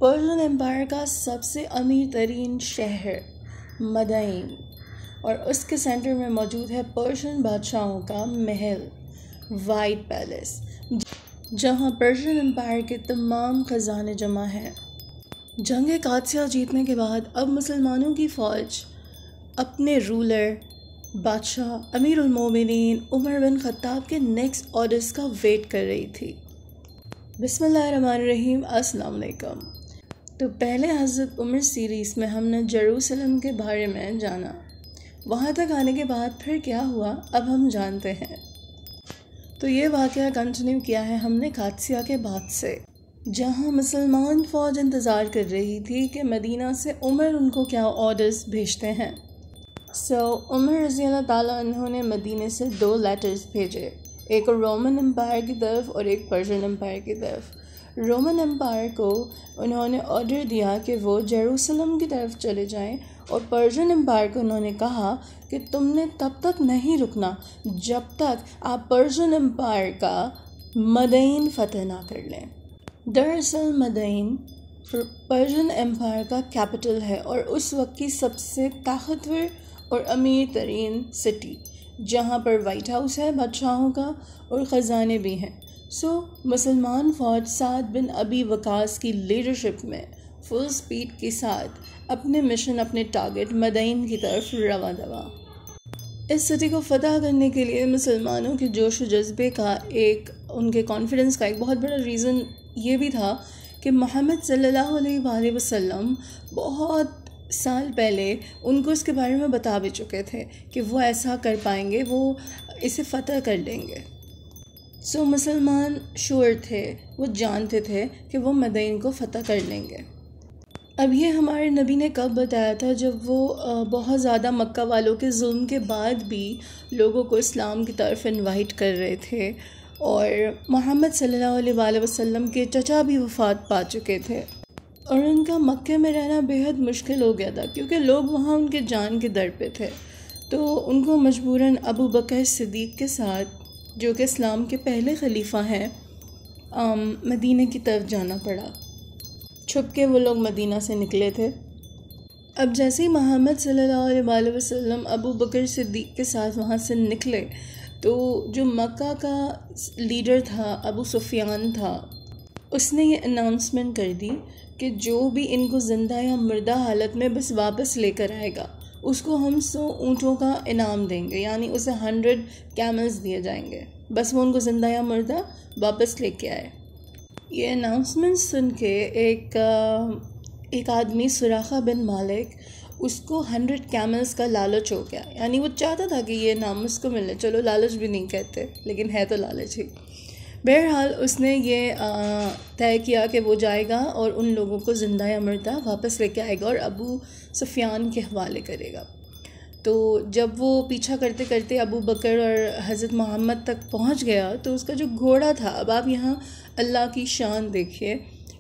Persian empire का सबसे अमीर तरीन शहर मदाइन और उसके सेंटर में मौजूद है पर्शियन बादशाहों का महल वाइट पैलेस, जहां पर्शियन एम्पायर के तमाम ख़जाने जमा हैं। जंग कादसिया जीतने के बाद अब मुसलमानों की फ़ौज अपने रूलर बादशाह अमीरुल मोमिनीन उमर बिन ख़त्ताब के नेक्स्ट ऑर्डर्स का वेट कर रही थी। बिस्मिल्लाहिर्रहमानिर्रहीम, अस्सलाम वालेकुम। तो पहले हज़रत उमर सीरीज़ में हमने जेरूसलम के बारे में जाना। वहाँ तक आने के बाद फिर क्या हुआ अब हम जानते हैं। तो ये वाक़या कंटिन्यू किया है हमने कादसिया के बाद से, जहाँ मुसलमान फ़ौज इंतज़ार कर रही थी कि मदीना से उमर उनको क्या ऑर्डर्स भेजते हैं। उमर रज़ियल्लाहु ताला अन्हु ने मदीने से 2 लेटर्स भेजे, एक रोमन एम्पायर की तरफ और एक पर्शियन एम्पायर की तरफ। रोमन एम्पायर को उन्होंने ऑर्डर दिया कि वो जेरूसलम की तरफ चले जाएं और पर्शियन एम्पायर को उन्होंने कहा कि तुमने तब तक नहीं रुकना जब तक आप पर्शियन एम्पायर का मदाइन फ़तह ना कर लें। दरअसल मदाइन पर्शियन एम्पायर का कैपिटल है और उस वक्त की सबसे ताकतवर और अमीर तरीन सिटी, जहाँ पर वाइट हाउस है बादशाहों का और ख़जाने भी हैं। मुसलमान फ़ौज साद बिन अबी वकास की लीडरशिप में फुल स्पीड के साथ अपने मिशन, अपने टारगेट मदाइन की तरफ रवा दवा। इस सिटी को फ़तह करने के लिए मुसलमानों के जोश व जज्बे का उनके कॉन्फिडेंस का एक बहुत बड़ा रीज़न ये भी था कि मोहम्मद सल्लल्लाहु अलैहि वसल्लम बहुत साल पहले उनको इसके बारे में बता भी चुके थे कि वो ऐसा कर पाएंगे, वो इसे फ़तह कर लेंगे। मुसलमान श्योर थे, वो जानते थे कि वो मदीना को फ़तह कर लेंगे। अब ये हमारे नबी ने कब बताया था, जब वो बहुत ज़्यादा मक्का वालों के जुल्म के बाद भी लोगों को इस्लाम की तरफ इनवाइट कर रहे थे और मोहम्मद सल्लल्लाहु अलैहि वसल्लम के चचा भी वफ़ात पा चुके थे और उनका मक्के में रहना बेहद मुश्किल हो गया था क्योंकि लोग वहाँ उनके जान के दर पे थे। तो उनको मजबूरन अबू बकर सिद्दीक़ के साथ, जो कि इस्लाम के पहले खलीफा हैं, मदीना की तरफ जाना पड़ा। छुप के वो लोग मदीना से निकले थे। अब जैसे ही मोहम्मद सल्लल्लाहु अलैहि वसल्लम अबू बकर सिद्दीक़ के साथ वहाँ से निकले तो जो मक्का का लीडर था अबू सुफियान था, उसने ये अनाउंसमेंट कर दी कि जो भी इनको ज़िंदा या मुर्दा हालत में बस वापस लेकर आएगा उसको हम 100 ऊँटों का इनाम देंगे, यानी उसे 100 कैमल्स दिए जाएंगे, बस वो उनको ज़िंदा या मुर्दा वापस लेके आए। ये अनाउंसमेंट सुन के एक आदमी सुराखा बिन मालिक, उसको 100 कैमल्स का लालच हो गया, यानी वो चाहता था कि ये इनाम उसको मिले। चलो लालच भी नहीं कहते लेकिन है तो लालच ही। बहरहाल उसने ये तय किया कि वो जाएगा और उन लोगों को ज़िंदा या मुर्दा वापस लेके आएगा और अबू सुफियान के हवाले करेगा। तो जब वो पीछा करते करते अबू बकर और हज़रत मोहम्मद तक पहुंच गया तो उसका जो घोड़ा था, अब आप यहाँ अल्लाह की शान देखिए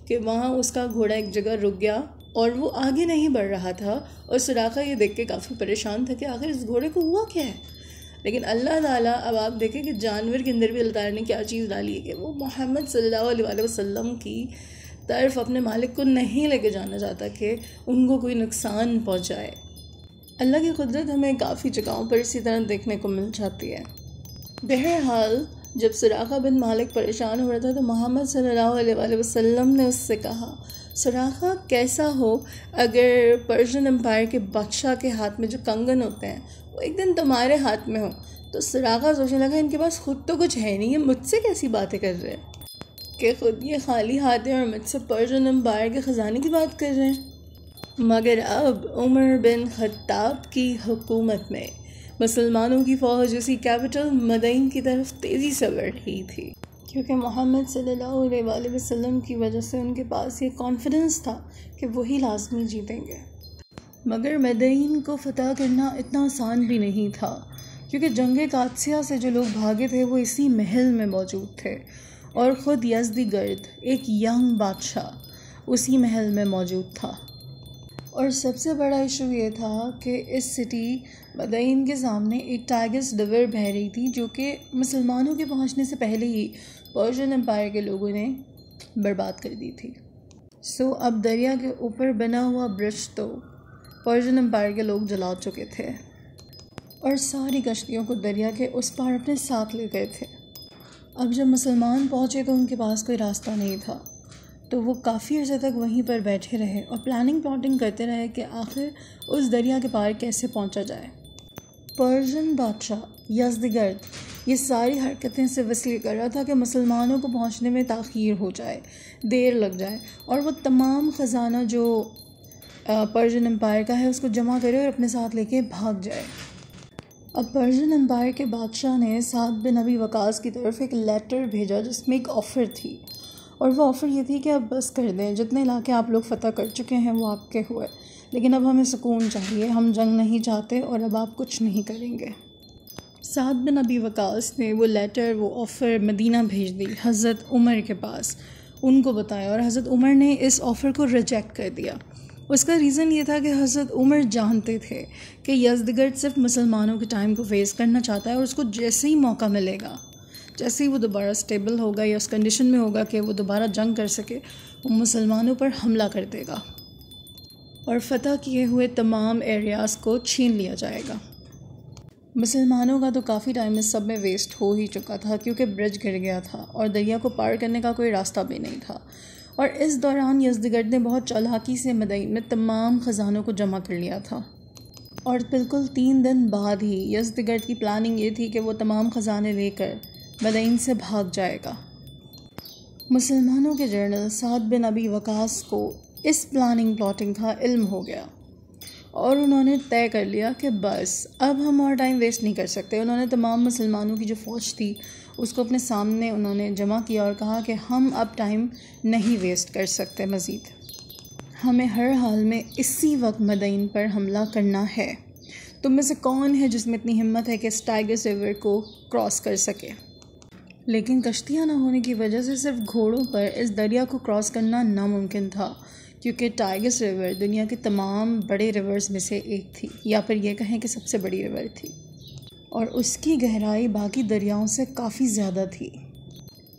कि वहाँ उसका घोड़ा एक जगह रुक गया और वो आगे नहीं बढ़ रहा था और सुराखा ये देख के काफ़ी परेशान था कि आखिर इस घोड़े को हुआ क्या है। लेकिन अल्लाह ताला, अब आप देखें कि जानवर के अंदर भी अल्लाह ताला ने क्या चीज़ डाली है कि वो मोहम्मद सल्लल्लाहु अलैहि वसल्लम की तरफ अपने मालिक को नहीं लेके जाना चाहता कि उनको कोई नुकसान पहुंचाए। अल्लाह की कुदरत हमें काफ़ी जगहों पर इसी तरह देखने को मिल जाती है। बहरहाल जब सुराखा बिन मालिक परेशान हो रहा था तो मोहम्मद सल्लल्लाहु अलैहि वसल्लम ने उससे कहा, सुराखा कैसा हो अगर पर्शियन एम्पायर के बादशाह के हाथ में जो कंगन होते हैं वो एक दिन तुम्हारे हाथ में हो। तो सुराखा सोचने लगा इनके पास खुद तो कुछ है नहीं, ये मुझसे कैसी बातें कर रहे हैं कि खुद ये खाली हाथ है और मुझसे पर्शियन एम्पायर के ख़जाने की बात कर रहे हैं। मगर अब उमर बिन ख़त्ताब की हुकूमत में मुसलमानों की फ़ौज उसी कैपिटल मदीना की तरफ तेज़ी से बढ़ रही थी क्योंकि मोहम्मद सल्लल्लाहु अलैहि वसल्लम की वजह से उनके पास ये कॉन्फिडेंस था कि वही लाज़मी जीतेंगे। मगर मदीना को फ़तह करना इतना आसान भी नहीं था क्योंकि जंग कादसिया से जो लोग भागे थे वो इसी महल में मौजूद थे और ख़ुद यज़दगर्द, एक यंग बादशाह, उसी महल में मौजूद था। और सबसे बड़ा इशू ये था कि इस सिटी मदीना के सामने एक टाइगर्स रिवर बह रही थी जो कि मुसलमानों के पहुंचने से पहले ही पर्शियन एम्पायर के लोगों ने बर्बाद कर दी थी। अब दरिया के ऊपर बना हुआ ब्रिज तो पर्शियन एम्पायर के लोग जला चुके थे और सारी कश्तियों को दरिया के उस पार अपने साथ ले गए थे। अब जब मुसलमान पहुँचे तो उनके पास कोई रास्ता नहीं था, तो वो काफ़ी अर्से तक वहीं पर बैठे रहे और प्लानिंग करते रहे कि आखिर उस दरिया के पार कैसे पहुँचा जाए। पर्शियन बादशाह यज़दगर्द ये सारी हरकतें सिर्फ इसलिए कर रहा था कि मुसलमानों को पहुँचने में ताख़ीर हो जाए, देर लग जाए और वो तमाम ख़जाना जो पर्शियन एम्पायर का है उसको जमा करे और अपने साथ लेके भाग जाए। अब पर्शियन एम्पायर के बादशाह ने साद बिन अबी वक़ास की तरफ एक लेटर भेजा जिसमें एक ऑफ़र थी, और वो ऑफ़र ये थी कि अब बस कर दें, जितने इलाके आप लोग फ़तह कर चुके हैं वो आपके हुए, लेकिन अब हमें सुकून चाहिए, हम जंग नहीं चाहते और अब आप कुछ नहीं करेंगे। साद बिन अबी वक़ास ने वो लेटर, वो ऑफ़र मदीना भेज दी हज़रत उमर के पास, उनको बताया, और हज़रत उमर ने इस ऑफ़र को रिजेक्ट कर दिया। उसका रीज़न ये था कि हज़रत उमर जानते थे कि यज़दगर्द सिर्फ मुसलमानों के टाइम को वेस्ट करना चाहता है और उसको जैसे ही मौका मिलेगा, जैसे ही वो दोबारा स्टेबल होगा या उस कंडीशन में होगा कि वो दोबारा जंग कर सके, वो मुसलमानों पर हमला कर देगा और फ़तह किए हुए तमाम एरियाज़ को छीन लिया जाएगा। मुसलमानों का तो काफ़ी टाइम इस सब में वेस्ट हो ही चुका था क्योंकि ब्रिज गिर गया था और दरिया को पार करने का कोई रास्ता भी नहीं था। और इस दौरान यज़दगर्द ने बहुत चालाकी से मदईन में तमाम ख़जानों को जमा कर लिया था, और बिल्कुल 3 दिन बाद ही यज़दगर्द की प्लानिंग ये थी कि वो तमाम ख़जाने लेकर मदईन से भाग जाएगा। मुसलमानों के जनरल साद बिन अबी वक़ास को इस प्लाटिंग का इल्म हो गया और उन्होंने तय कर लिया कि बस अब हम और टाइम वेस्ट नहीं कर सकते। उन्होंने तमाम मुसलमानों की जो फ़ौज थी उसको अपने सामने उन्होंने जमा किया और कहा कि हम अब टाइम नहीं वेस्ट कर सकते मज़ीद, हमें हर हाल में इसी वक्त मदईन पर हमला करना है। तुम में से कौन है जिसमें इतनी हिम्मत है कि इस टाइगर्स रिवर को क्रॉस कर सके? लेकिन कश्तियाँ ना होने की वजह से सिर्फ घोड़ों पर इस दरिया को क्रॉस करना नामुमकिन था, क्योंकि टाइगर्स रिवर दुनिया के तमाम बड़े रिवर्स में से एक थी, या फिर ये कहें कि सबसे बड़ी रिवर थी, और उसकी गहराई बाकी दरियाओं से काफ़ी ज़्यादा थी।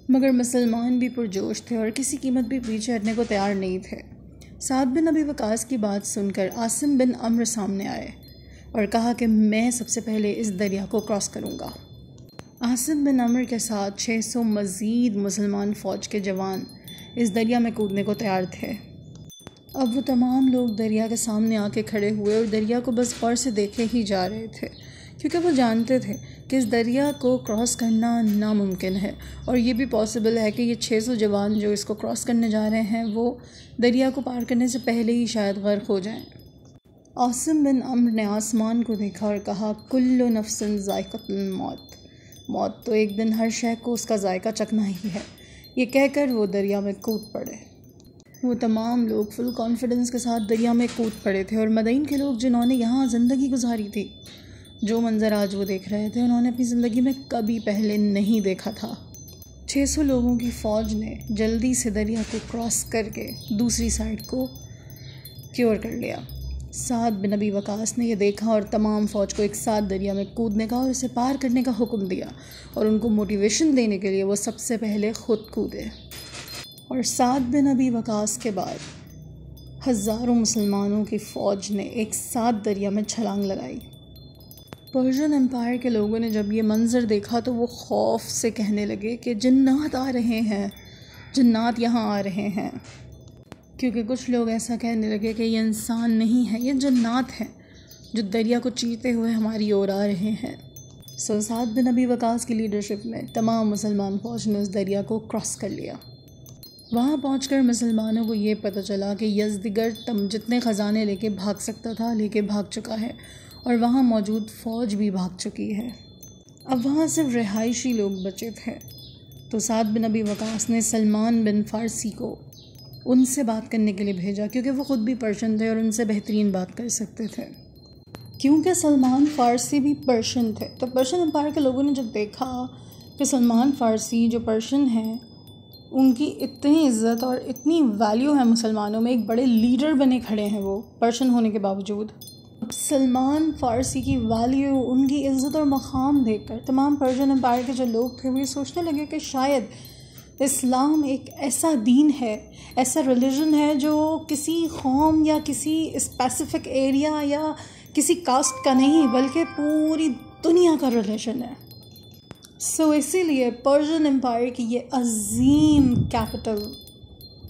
मगर मुसलमान भी पुरजोश थे और किसी कीमत भी पीछे हटने को तैयार नहीं थे। साद बिन अबी वक़ास की बात सुनकर आसिम बिन अम्र सामने आए और कहा कि मैं सबसे पहले इस दरिया को क्रॉस करूँगा। आसिम बिन अम्र के साथ 600 मज़ीद मुसलमान फ़ौज के जवान इस दरिया में कूदने को तैयार थे। अब वो तमाम लोग दरिया के सामने आके खड़े हुए और दरिया को बस गौर से देखे ही जा रहे थे, क्योंकि वो जानते थे कि इस दरिया को क्रॉस करना नामुमकिन है और ये भी पॉसिबल है कि ये 600 जवान जो इसको क्रॉस करने जा रहे हैं वो दरिया को पार करने से पहले ही शायद गर्क हो जाएं। आसिम बिन अम्र ने आसमान को देखा और कहा, कुल्लु नफ्सिन ज़ाइक़तुल मौत, मौत तो एक दिन हर शय को उसका जायका चखना ही है। ये कहकर वो दरिया में कूद पड़े। वो तमाम लोग फुल कॉन्फिडेंस के साथ दरिया में कूद पड़े थे और मदईन के लोग जिन्होंने यहाँ ज़िंदगी गुजारी थी, जो मंज़र आज वो देख रहे थे उन्होंने अपनी ज़िंदगी में कभी पहले नहीं देखा था। 600 लोगों की फ़ौज ने जल्दी से दरिया को क्रॉस करके दूसरी साइड को क्योर कर लिया। साद बिन अबी वक़ास ने यह देखा और तमाम फ़ौज को एक साथ दरिया में कूदने का और इसे पार करने का हुक्म दिया, और उनको मोटिवेशन देने के लिए वो सबसे पहले ख़ुद कूदे। और साद बिन अबी वक़ास के बाद हज़ारों मुसलमानों की फ़ौज ने एक साथ दरिया में छलांग लगाई। पर्शियन एम्पायर के लोगों ने जब ये मंज़र देखा तो वो खौफ से कहने लगे कि जन्नात आ रहे हैं, जन्नात यहाँ आ रहे हैं, क्योंकि कुछ लोग ऐसा कहने लगे कि ये इंसान नहीं है, ये जन्नात हैं जो दरिया को चीरते हुए हमारी ओर आ रहे हैं। साद बिन अबी वक़ास की लीडरशिप में तमाम मुसलमान फ़ौज ने उस दरिया को क्रॉस कर लिया। वहाँ पहुंचकर मुसलमानों को ये पता चला कि यज़दगर्द जितने ख़जाने लेके भाग सकता था लेके भाग चुका है और वहाँ मौजूद फ़ौज भी भाग चुकी है। अब वहाँ सिर्फ रिहायशी लोग बचे थे, तो साद बिन अबी वक़ास ने सलमान बिन फ़ारसी को उनसे बात करने के लिए भेजा, क्योंकि वो ख़ुद भी पर्शियन थे और उनसे बेहतरीन बात कर सकते थे। क्योंकि सलमान फ़ारसी भी पर्शियन थे, तो पर्शियन एम्पायर के लोगों ने जब देखा कि सलमान फ़ारसी जो पर्शियन हैं उनकी इतनी इज़्ज़त और इतनी वैल्यू है मुसलमानों में, एक बड़े लीडर बने खड़े हैं वो पर्शियन होने के बावजूद, सलमान फ़ारसी की वैल्यू, उनकी इज़्ज़त और मक़ाम देखकर तमाम पर्शियन एम्पायर के जो लोग थे वो ये सोचने लगे कि शायद इस्लाम एक ऐसा दीन है, ऐसा रिलीजन है जो किसी कौम या किसी स्पेसिफिक एरिया या किसी कास्ट का नहीं बल्कि पूरी दुनिया का रिलीजन है। सो इसीलिए पर्शियन एम्पायर की ये अजीम कैपिटल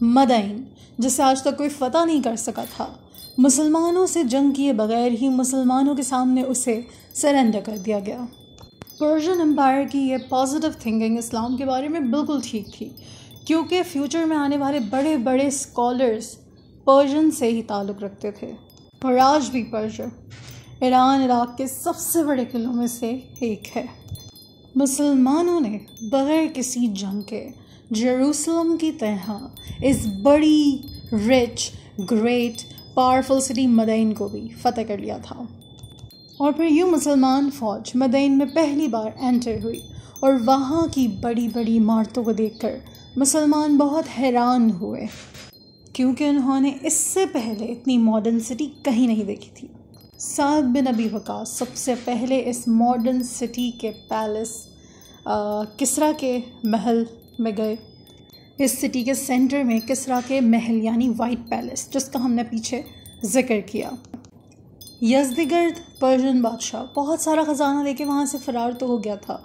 मदाइन, जिसे आज तक कोई फतह नहीं कर सका था, मुसलमानों से जंग किए बगैर ही मुसलमानों के सामने उसे सरेंडर कर दिया गया। पर्शियन एम्पायर की ये पॉजिटिव थिंकिंग इस्लाम के बारे में बिल्कुल ठीक थी, क्योंकि फ्यूचर में आने वाले बड़े बड़े स्कॉलर्स पर्शियन से ही ताल्लुक़ रखते थे। और आज भी पर्शिया ईरान इराक़ के सबसे बड़े किलों में से एक है। मुसलमानों ने बगैर किसी जंग के जेरूसलम की तरह इस बड़ी rich great powerful city Medina को भी फतह कर लिया था। और फिर यूँ मुसलमान फ़ौज मदीन में पहली बार एंटर हुई और वहाँ की बड़ी बड़ी इमारतों को देखकर मुसलमान बहुत हैरान हुए, क्योंकि उन्होंने इससे पहले इतनी मॉडर्न सिटी कहीं नहीं देखी थी। साद बिन अबी वक़ास सबसे पहले इस मॉडर्न सिटी के पैलेस किसरा के महल में गए। इस सिटी के सेंटर में किसरा के महल यानी वाइट पैलेस, जिसका हमने पीछे ज़िक्र किया। यज़दिगर्द पर्शियन बादशाह बहुत सारा ख़जाना लेके वहाँ से फ़रार तो हो गया था,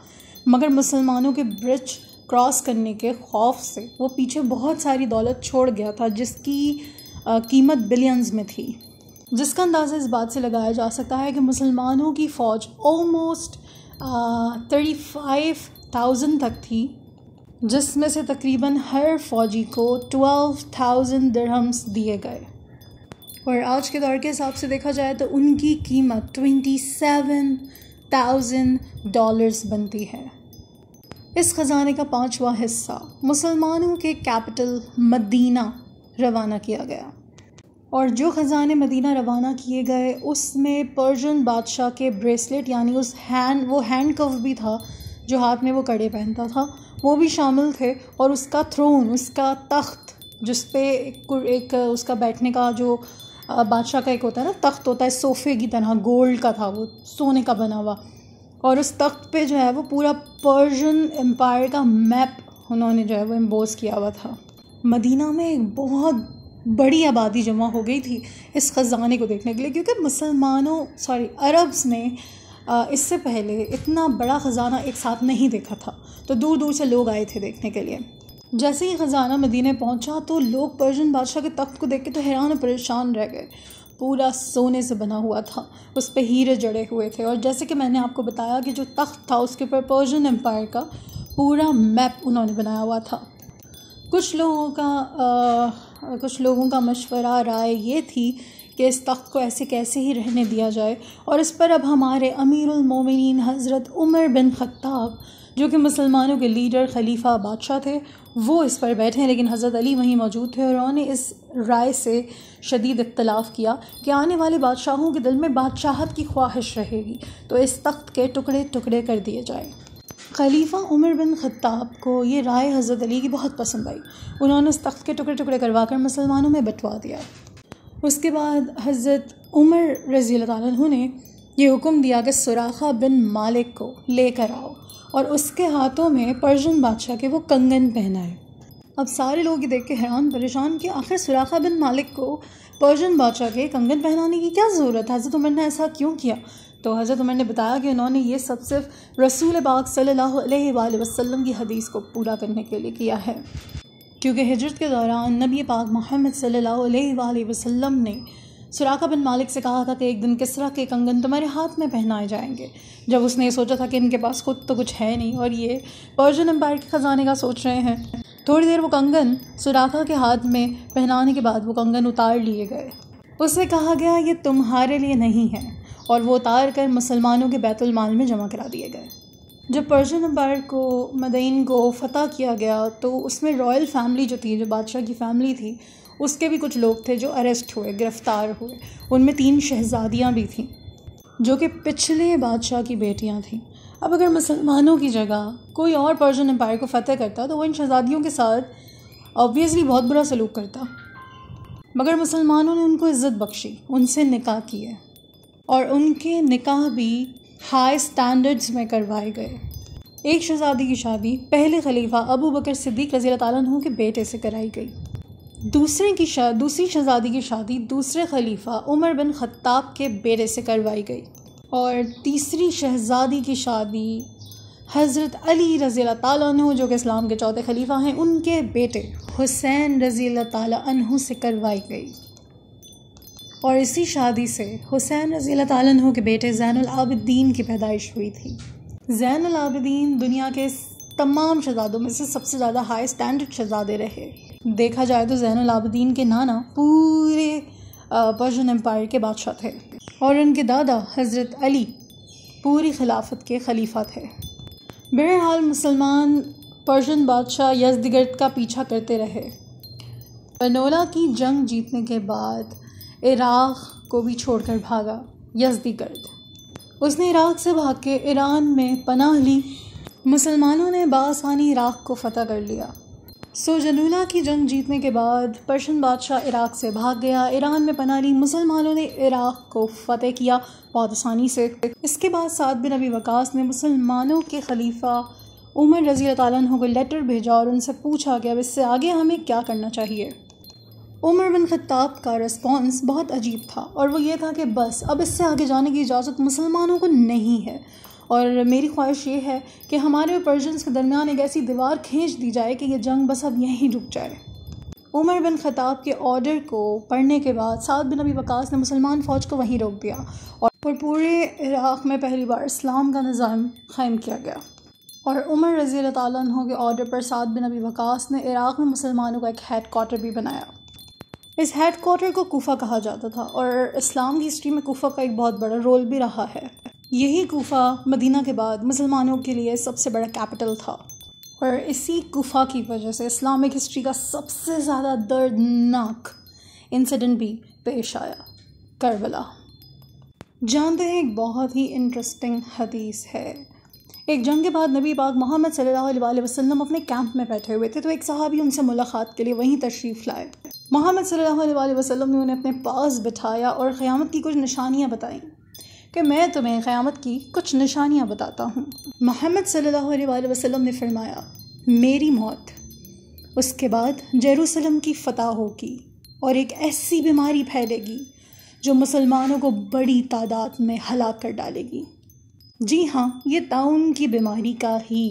मगर मुसलमानों के ब्रिज क्रॉस करने के खौफ से वो पीछे बहुत सारी दौलत छोड़ गया था, जिसकी कीमत बिलियंस में थी। जिसका अंदाज़ा इस बात से लगाया जा सकता है कि मुसलमानों की फ़ौज ऑलमोस्ट 35,000 तक थी, जिसमें से तकरीबन हर फ़ौजी को 12,000 दिरहम्स दिए गए। और आज के दौर के हिसाब से देखा जाए तो उनकी कीमत $27,000 बनती है। इस ख़जाने का 5वां हिस्सा मुसलमानों के कैपिटल मदीना रवाना किया गया। और जो ख़जाने मदीना रवाना किए गए उसमें पर्शियन बादशाह के ब्रेसलेट यानी वो हैंड कव भी था, जो हाथ में वो कड़े पहनता था, वो भी शामिल थे। और उसका थ्रोन, उसका तख्त, जिस पे एक उसका बैठने का जो बादशाह का एक होता है ना, तख्त होता है सोफ़े की तरह, गोल्ड का था, वो सोने का बना हुआ। और उस तख्त पे जो है वो पूरा पर्शियन एम्पायर का मैप उन्होंने जो है वो एम्बोस किया हुआ था। मदीना में एक बहुत बड़ी आबादी जमा हो गई थी इस ख़जाने को देखने के लिए, क्योंकि अरब्स ने इससे पहले इतना बड़ा ख़जाना एक साथ नहीं देखा था, तो दूर दूर से लोग आए थे देखने के लिए। जैसे ही ख़जाना मदीने पहुंचा तो लोग पर्शियन बादशाह के तख्त को देख के तो हैरान और परेशान रह गए। पूरा सोने से बना हुआ था, उस पे हीरे जड़े हुए थे। और जैसे कि मैंने आपको बताया कि जो तख्त था उसके ऊपर पर्शियन एम्पायर का पूरा मैप उन्होंने बनाया हुआ था। कुछ लोगों का मशवरा राय ये थी कि इस तख्त को ऐसे कैसे ही रहने दिया जाए, और इस पर अब हमारे अमीरुल मोमिनीन हज़रत उमर बिन ख़त्ताब, जो कि मुसलमानों के लीडर खलीफा बादशाह थे, वो इस पर बैठे हैं। लेकिन हज़रत अली वहीं मौजूद थे और उन्होंने इस राय से शदीद इख्तलाफ किया कि आने वाले बादशाहों के दिल में बादशाहत की ख्वाहिश रहेगी, तो इस तख्त के टुकड़े टुकड़े कर दिए जाए। खलीफा उमर बिन ख़त्ताब को ये राय हज़रत अली की बहुत पसंद आई। उन्होंने इस तख्त के टुकड़े टुकड़े करवा कर मुसलमानों में बंटवा दिया। उसके बाद हज़रत उमर रज़ी अल्लाह ताला अन्हु ने ये हुक्म दिया कि सुराखा बिन मालिक को लेकर आओ और उसके हाथों में पर्शियन बादशाह के वो कंगन पहनाए। अब सारे लोग ये देख के हैरान परेशान कि आखिर सुराखा बिन मालिक को पर्शियन बादशाह के कंगन पहनाने की क्या ज़रूरत है, हज़रत उमर ने ऐसा क्यों किया? तो हज़रत उमर ने बताया कि उन्होंने ये सब सिर्फ रसूल पाक सल्लल्लाहु अलैहि वसल्लम की हदीस को पूरा करने के लिए किया है, क्योंकि हिजरत के दौरान नबी पाक मोहम्मद सल्लल्लाहु अलैहि वसल्लम ने सुराखा बिन मालिक से कहा था कि एक दिन किसरा के कंगन तुम्हारे हाथ में पहनाए जाएंगे। जब उसने ये सोचा था कि इनके पास खुद तो कुछ है नहीं और ये पर्शियन एम्पायर के ख़जाने का सोच रहे हैं, थोड़ी देर वो कंगन सुराखा के हाथ में पहनाने के बाद वो कंगन उतार लिए गए। उससे कहा गया ये तुम्हारे लिए नहीं है, और वो उतार कर मुसलमानों के बैतुल माल में जमा करा दिए गए। जब पर्शियन एम्पायर को मदीन को फ़तह किया गया तो उसमें रॉयल फैमिली जो थी, जो बादशाह की फ़ैमिली थी, उसके भी कुछ लोग थे जो अरेस्ट हुए, गिरफ़्तार हुए। उनमें 3 शहज़ादियाँ भी थीं जो कि पिछले बादशाह की बेटियाँ थीं। अब अगर मुसलमानों की जगह कोई और पर्शियन एम्पायर को फ़तह करता तो वो इन शहज़ादियों के साथ ऑब्वियसली बहुत बुरा सलूक करता, मगर मुसलमानों ने उनको इज़्ज़त बख्शी, उनसे निकाह किए और उनके निकाह भी हाई स्टैंडर्ड्स में करवाए गए। एक शहज़ादी की शादी पहले खलीफा अबू बकर सिद्दीक़ रज़ी अल्लाह ताला अन्हु के बेटे से कराई गई। दूसरी शहज़ादी की शादी दूसरे खलीफा उमर बिन ख़त्ताब के बेटे से करवाई गई। और तीसरी शहज़ादी की शादी हज़रत अली रज़ी अल्लाह ताला अन्हु जो कि इस्लाम के चौथे खलीफा हैं, उनके बेटे हुसैन रज़ी अल्लाह ताला अन्हु से करवाई गई। और इसी शादी से हुसैन रज़ी अल्लाह ताला अन्हु के बेटे ज़ैनुल आबिदीन की पैदाइश हुई थी। ज़ैनुल आबिदीन दुनिया के तमाम शहज़ादों में से सबसे ज़्यादा हाई स्टैंडर्ड शहज़ादे रहे। देखा जाए तो ज़ैनुल आबिदीन के नाना पूरे पर्शियन एम्पायर के बादशाह थे और उनके दादा हज़रत अली पूरी खिलाफत के खलीफा थे। बहरहाल मुसलमान पर्शियन बादशाह यज़दगिर्द का पीछा करते रहे। बनोला की जंग जीतने के बाद इराक़ को भी छोड़कर भागा यज़दगिर्द। उसने इराक़ से भाग के ईरान में पनाह ली। मुसलमानों ने बासानी इराक़ को फ़तह कर लिया। जनूला की जंग जीतने के बाद पर्शियन बादशाह इराक़ से भाग गया, ईरान में पनाह ली। मुसलमानों ने इराक़ को फ़तह किया बहुत आसानी से। इसके बाद साद बिन अबी वक़ास ने मुसलमानों के खलीफा उमर रज़ी अल्लाह ताला अन्हु को लेटर भेजा और उनसे पूछा कि अब इससे आगे हमें क्या करना चाहिए। उमर बिन ख़त्ताब का रिस्पॉन्स बहुत अजीब था और वो ये था कि बस अब इससे आगे जाने की इजाज़त मुसलमानों को नहीं है और मेरी ख्वाहिश ये है कि हमारे और पर्शियंस के दरमियान एक ऐसी दीवार खींच दी जाए कि ये जंग बस अब यहीं रुक जाए। उमर बिन ख़त्ताब के ऑर्डर को पढ़ने के बाद साद बिन अबी वक़ास ने मुसलमान फ़ौज को वहीं रोक दिया और पूरे इराक़ में पहली बार इस्लाम का निज़ाम क़ायम किया गया। और उमर रज़ी अल्लाह ताला अन्हु के ऑर्डर पर साद बिन अबी वक़ास ने इराक़ में मुसलमानों का एक हेड क्वार्टर भी बनाया। इस हेड क्वार्टर को कूफा कहा जाता था और इस्लाम की हिस्ट्री में कूफा का एक बहुत बड़ा रोल भी रहा है। यही कूफा मदीना के बाद मुसलमानों के लिए सबसे बड़ा कैपिटल था और इसी कूफा की वजह से इस्लामिक हिस्ट्री का सबसे ज़्यादा दर्दनाक इंसिडेंट भी पेश आया, करबला। जानते हैं एक बहुत ही इंटरेस्टिंग हदीस है। एक जंग के बाद नबी पाक मोहम्मद सल्लल्लाहु अलैहि वसल्लम अपने कैंप में बैठे हुए थे तो एक सहाबी उनसे मुलाकात के लिए वहीं तशरीफ़ लाए। मोहम्मद सल्लल्लाहु अलैहि वसल्लम ने उन्हें अपने पास बिठाया और क़यामत की कुछ निशानियां बताईं कि मैं तुम्हें क़यामत की कुछ निशानियां बताता हूँ। मोहम्मद सल्लल्लाहु अलैहि वसल्लम ने फरमाया, मेरी मौत, उसके बाद जेरूसलम की फ़तह होगी और एक ऐसी बीमारी फैलेगी जो मुसलमानों को बड़ी तादाद में हलाक कर डालेगी। जी हाँ, ये ताउन की बीमारी का ही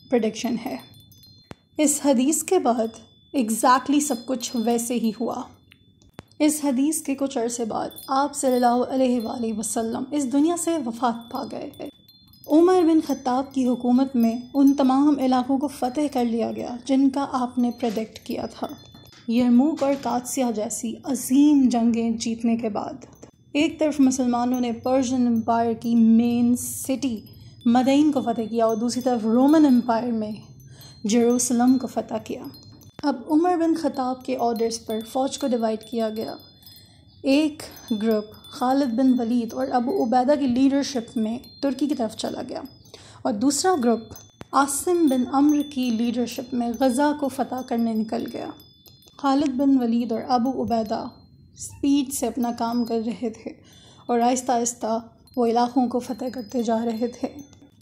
प्रेडिक्शन है। इस हदीस के बाद एग्जैक्टली सब कुछ वैसे ही हुआ। इस हदीस के कुछ अरसे बाद आप सल्लल्लाहु अलैहि वसल्लम इस दुनिया से वफ़ात पा गए। उमर बिन ख़त्ताब की हुकूमत में उन तमाम इलाक़ों को फ़तह कर लिया गया जिनका आपने प्रेडिक्ट किया था। यरमूक और कादसिया जैसी अजीम जंगें जीतने के बाद एक तरफ मुसलमानों ने पर्शियन एम्पायर की मेन सिटी मदीन को फ़तह किया और दूसरी तरफ रोमन एम्पायर में जेरूसलम को फ़तह किया। अब उमर बिन ख़त्ताब के ऑर्डर्स पर फ़ौज को डिवाइड किया गया। एक ग्रुप खालिद बिन वलीद और अबू उबैदा की लीडरशिप में तुर्की की तरफ चला गया और दूसरा ग्रुप आसिम बिन अम्र की लीडरशिप में गज़ा को फ़तह करने निकल गया। खालिद बिन वलीद और अबू उबैदा स्पीड से अपना काम कर रहे थे और आहिस्ता आहिस्ता वो इलाक़ों को फ़तह करते जा रहे थे।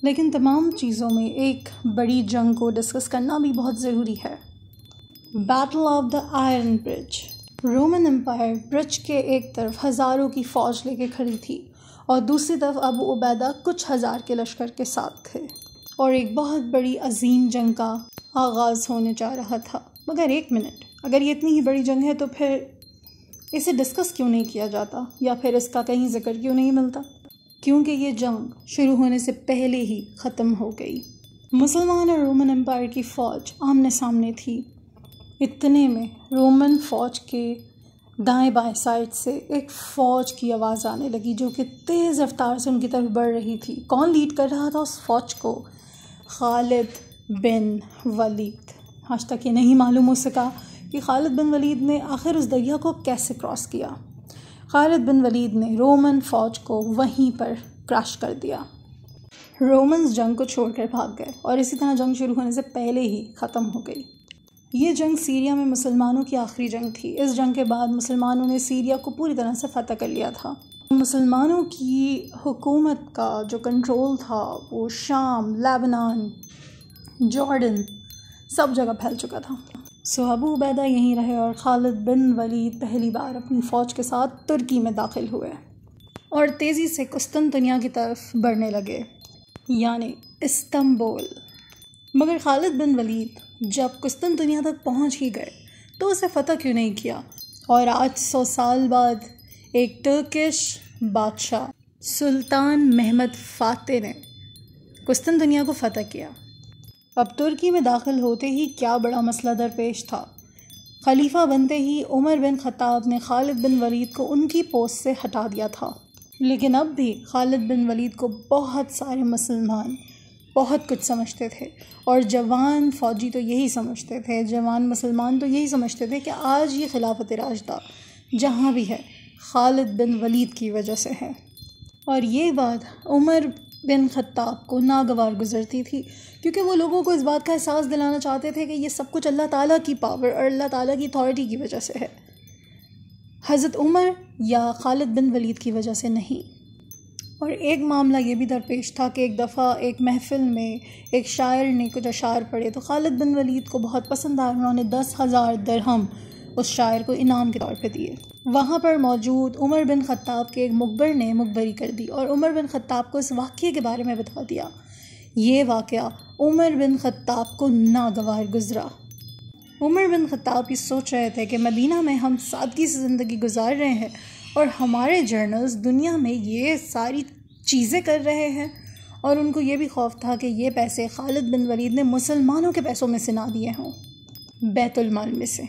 लेकिन तमाम चीज़ों में एक बड़ी जंग को डिस्कस करना भी बहुत ज़रूरी है। Battle of the iron bridge. Roman empire bridge के एक तरफ हज़ारों की फ़ौज लेके खड़ी थी और दूसरी तरफ अबू उबैदा कुछ हज़ार के लश्कर के साथ थे और एक बहुत बड़ी अजीम जंग का आगाज़ होने जा रहा था। मगर एक मिनट, अगर ये इतनी ही बड़ी जंग है तो फिर इसे डिस्कस क्यों नहीं किया जाता या फिर इसका कहीं ज़िक्र क्यों नहीं मिलता? क्योंकि ये जंग शुरू होने से पहले ही ख़त्म हो गई। मुसलमान और रोमन एम्पायर की फ़ौज आमने सामने थी। इतने में रोमन फ़ौज के दाएं बाएं साइड से एक फ़ौज की आवाज़ आने लगी जो कि तेज़ रफ्तार से उनकी तरफ बढ़ रही थी। कौन लीड कर रहा था उस फ़ौज को? खालिद बिन वलीद। आज तक ये नहीं मालूम हो सका कि खालिद बिन वलीद ने आखिर उस दरिया को कैसे क्रॉस किया। खालिद बिन वलीद ने रोमन फ़ौज को वहीं पर क्रश कर दिया। रोमन्स जंग को छोड़कर भाग गए और इसी तरह जंग शुरू होने से पहले ही ख़त्म हो गई। ये जंग सीरिया में मुसलमानों की आखिरी जंग थी। इस जंग के बाद मुसलमानों ने सीरिया को पूरी तरह से फ़तह कर लिया था मुसलमानों की हुकूमत का जो कंट्रोल था वो शाम, लेबनान, जॉर्डन सब जगह फैल चुका था। सो अबू उबैदा यहीं रहे और खालिद बिन वलीद पहली बार अपनी फ़ौज के साथ तुर्की में दाखिल हुए और तेज़ी से कुस्तुनतनिया की तरफ बढ़ने लगे, यानी इस्तांबुल। मगर खालिद बिन वलीद जब कुस्तुनतनिया तक पहुंच ही गए तो उसे फ़तह क्यों नहीं किया? और आज 100 साल बाद एक तुर्किश बादशाह सुल्तान महमद फ़ातिह ने कुस्तुनतनिया को फ़तह किया। अब तुर्की में दाखिल होते ही क्या बड़ा मसला दरपेश था। खलीफा बनते ही उमर बिन ख़त्ताब ने खालिद बिन वलीद को उनकी पोस्ट से हटा दिया था, लेकिन अब भी खालिद बिन वलीद को बहुत सारे मुसलमान बहुत कुछ समझते थे और जवान फ़ौजी तो यही समझते थे, जवान मुसलमान तो यही समझते थे कि आज ये खिलाफत राशिदा जहाँ भी है खालिद बिन वलीद की वजह से है। और ये बात उमर बिन ख़त्ताब को नागवार गुज़रती थी, क्योंकि वो लोगों को इस बात का एहसास दिलाना चाहते थे कि ये सब कुछ अल्लाह ताला की पावर और अल्लाह ताला की अथॉरिटी की वजह से है, हज़रत उमर या खालिद बिन वलीद की वजह से नहीं। और एक मामला ये भी दरपेश था कि एक दफ़ा एक महफ़िल में एक शायर ने कुछ अशार पढ़े तो खालिद बिन वलीद को बहुत पसंद आया। उन्होंने 10,000 दिरहम उस शायर को इनाम के तौर पे दिए। वहाँ पर मौजूद उमर बिन ख़त्ताब के एक मुखबर ने मुखबरी कर दी और उमर बिन ख़त्ताब को इस वाक़ये के बारे में बता दिया। ये वाक़या उमर बिन ख़त्ताब को नागवार गुज़रा। उमर बिन ख़त्ताब ये सोच रहे थे कि मदीना में हम सादगी से ज़िंदगी गुजार रहे हैं और हमारे जर्नल्स दुनिया में ये सारी चीज़ें कर रहे हैं, और उनको ये भी खौफ था कि ये पैसे खालिद बिन वलीद ने मुसलमानों के पैसों में से ना दिए हों, बैतुल माल में से।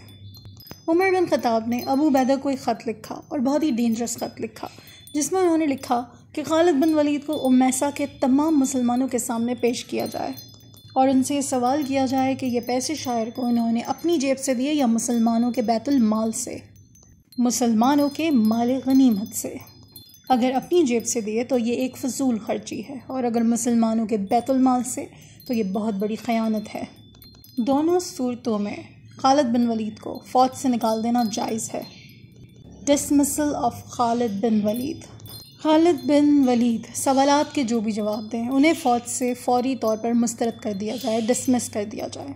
उमर बिन ख़त्ताब ने अबू उबैदा को एक ख़त लिखा और बहुत ही डेंजरस ख़त लिखा, जिसमें उन्होंने लिखा कि खालिद बिन वलीद को उमैसा के तमाम मुसलमानों के सामने पेश किया जाए और उनसे ये सवाल किया जाए कि ये पैसे शायर को इन्होंने अपनी जेब से दिए या मुसलमानों के बैतुल माल से, मुसलमानों के माल गनीमत से। अगर अपनी जेब से दिए तो ये एक फ़जूल खर्ची है, और अगर मुसलमानों के बैतुल माल से तो ये बहुत बड़ी ख़यानत है। दोनों सूरतों में खालिद बिन वलीद को फ़ौज से निकाल देना जायज़ है। डिसमिसल ऑफ खालिद बिन वलीद। खालिद बिन वलीद सवालात के जो भी जवाब दें उन्हें फ़ौज से फ़ौरी तौर पर मुस्तरद कर दिया जाए, डिसमिस कर दिया जाए,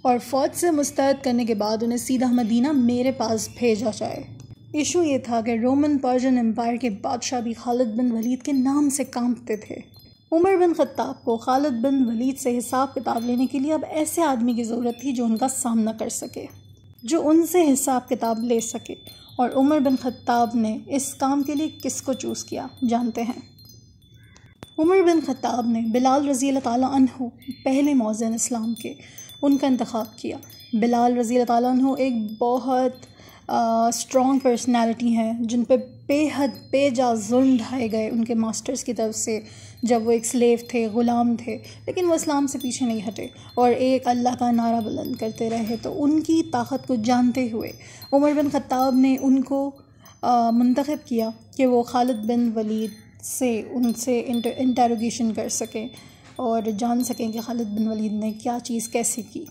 और फ़ौज से मुस्तरद करने के बाद उन्हें सीधा मदीना मेरे पास भेजा जाए। इशू ये था कि रोमन पर्शियन एम्पायर के बादशाह भी खालिद बिन वलीद के नाम से कांपते थे। उमर बिन ख़त्ताब को खालिद बिन वलीद से हिसाब किताब लेने के लिए अब ऐसे आदमी की ज़रूरत थी जो उनका सामना कर सके, जो उनसे हिसाब किताब ले सके। और उमर बिन ख़त्ताब ने इस काम के लिए किसको चूज़ किया जानते हैं? उमर बिन ख़त्ताब ने बिलाल रज़ी अल्लाह ताला अन्हु, पहले मौज़िन इस्लाम के, उनका इंतख़ाब किया। बिलाल रज़ी अल्लाह ताला अन्हु एक बहुत स्ट्रॉन्ग पर्सनालिटी हैं जिन पे बेहद बेजा जुल्म ढाए गए उनके मास्टर्स की तरफ से जब वो एक स्लेव थे, ग़ुलाम थे, लेकिन वो इस्लाम से पीछे नहीं हटे और एक अल्लाह का नारा बुलंद करते रहे। तो उनकी ताकत को जानते हुए उमर बिन ख़त्ताब ने उनको मुंतखब किया कि वो खालिद बिन वलीद से उनसे इंटरोगेशन कर सकें और जान सकें कि खालिद बिन वलीद ने क्या चीज़ कैसे की।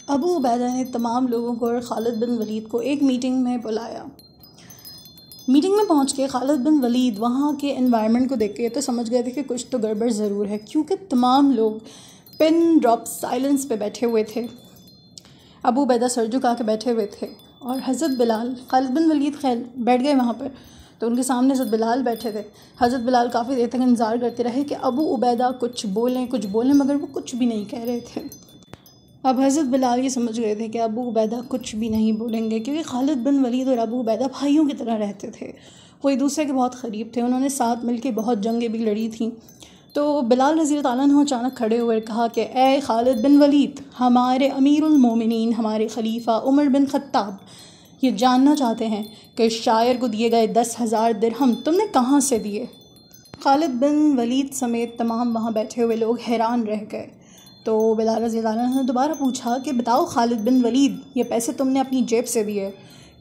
अबू उबैदा ने तमाम लोगों को और खालिद बिन वलीद को एक मीटिंग में बुलाया। मीटिंग में पहुंच के खालिद बिन वलीद वहाँ के एनवायरनमेंट को देख के तो समझ गए थे कि कुछ तो गड़बड़ ज़रूर है, क्योंकि तमाम लोग पिन ड्रॉप साइलेंस पे बैठे हुए थे। अबू उबैदा सर झुका के बैठे हुए थे और हज़रत बिलाल, खालिद बिन वलीद खैर बैठ गए वहाँ पर, तो उनके सामने हज़रत बिलाल बैठे थे। हज़रत बिलाल काफ़ी देर तक इंतज़ार करते रहे कि अबू उबैदा कुछ बोलें, मगर वो कुछ भी नहीं कह रहे थे। अब हज़रत बिलाल ये समझ गए थे कि अबू उबैदा कुछ भी नहीं बोलेंगे, क्योंकि खालिद बिन वलीद और अबू उबैदा भाइयों की तरह रहते थे, वो एक दूसरे के बहुत क़रीब थे, उन्होंने साथ मिलके बहुत जंगें भी लड़ी थी। तो बिलाल रज़ी अल्लाह अन्हु अचानक खड़े हुए कहा कि ए खालिद बिन वलीद, हमारे अमीरुल मोमिनीन, हमारे खलीफा उमर बिन ख़त्ताब ये जानना चाहते हैं कि शायर को दिए गए 10,000 दिरहम तुमने कहाँ से दिए। खालिद बिन वलीद समेत तमाम वहाँ बैठे हुए लोग हैरान रह गए। तो बिलाल रज़ी अल्लाह अन्हु ने दोबारा पूछा कि बताओ खालिद बिन वलीद, ये पैसे तुमने अपनी जेब से दिए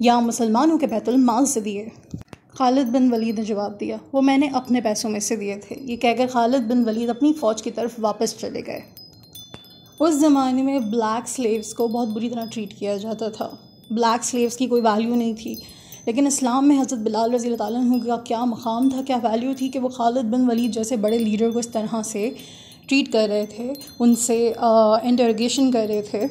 या मुसलमानों के बैतुल माल से दिए? खालिद बिन वलीद ने जवाब दिया, वो मैंने अपने पैसों में से दिए थे। ये कहकर खालिद बिन वलीद अपनी फ़ौज की तरफ वापस चले गए। उस ज़माने में ब्लैक स्लेव्स को बहुत बुरी तरह ट्रीट किया जाता था। ब्लैक स्लेव्स की कोई वैल्यू नहीं थी, लेकिन इस्लाम में हज़रत बिलाल रज़ी अल्लाह ताला अन्हु का क्या मकाम था, क्या वैल्यू थी कि वो खालिद बिन वलीद जैसे बड़े लीडर को इस तरह से ट्रीट कर रहे थे, उनसे इंटरोगेशन कर रहे थे।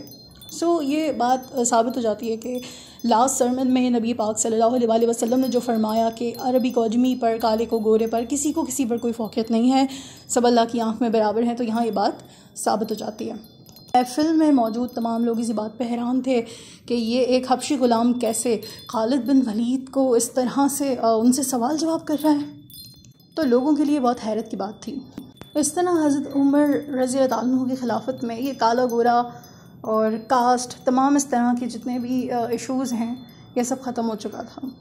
सो ये बात साबित हो जाती है कि लास्ट सरमन में नबी पाक सल्लल्लाहु अलैहि वसल्लम ने जो फरमाया कि अरबी को अजमी पर, काले को गोरे पर, किसी को किसी पर कोई फ़ौक़ियत नहीं है, सब अल्लाह की आँख में बराबर हैं, तो यहाँ ये बात साबित हो जाती है। फिल्म में मौजूद तमाम लोग इसी बात पर हैरान थे कि ये एक हबशी ग़ुलाम कैसे खालिद बिन वलीद को इस तरह से उनसे सवाल जवाब कर रहा है। तो लोगों के लिए बहुत हैरत की बात थी। इस तरह हज़रत उमर रज़ी अल्लाह अन्हु की खिलाफत में ये काला गोरा और कास्ट, तमाम इस तरह के जितने भी इश्यूज़ हैं, ये सब ख़त्म हो चुका था।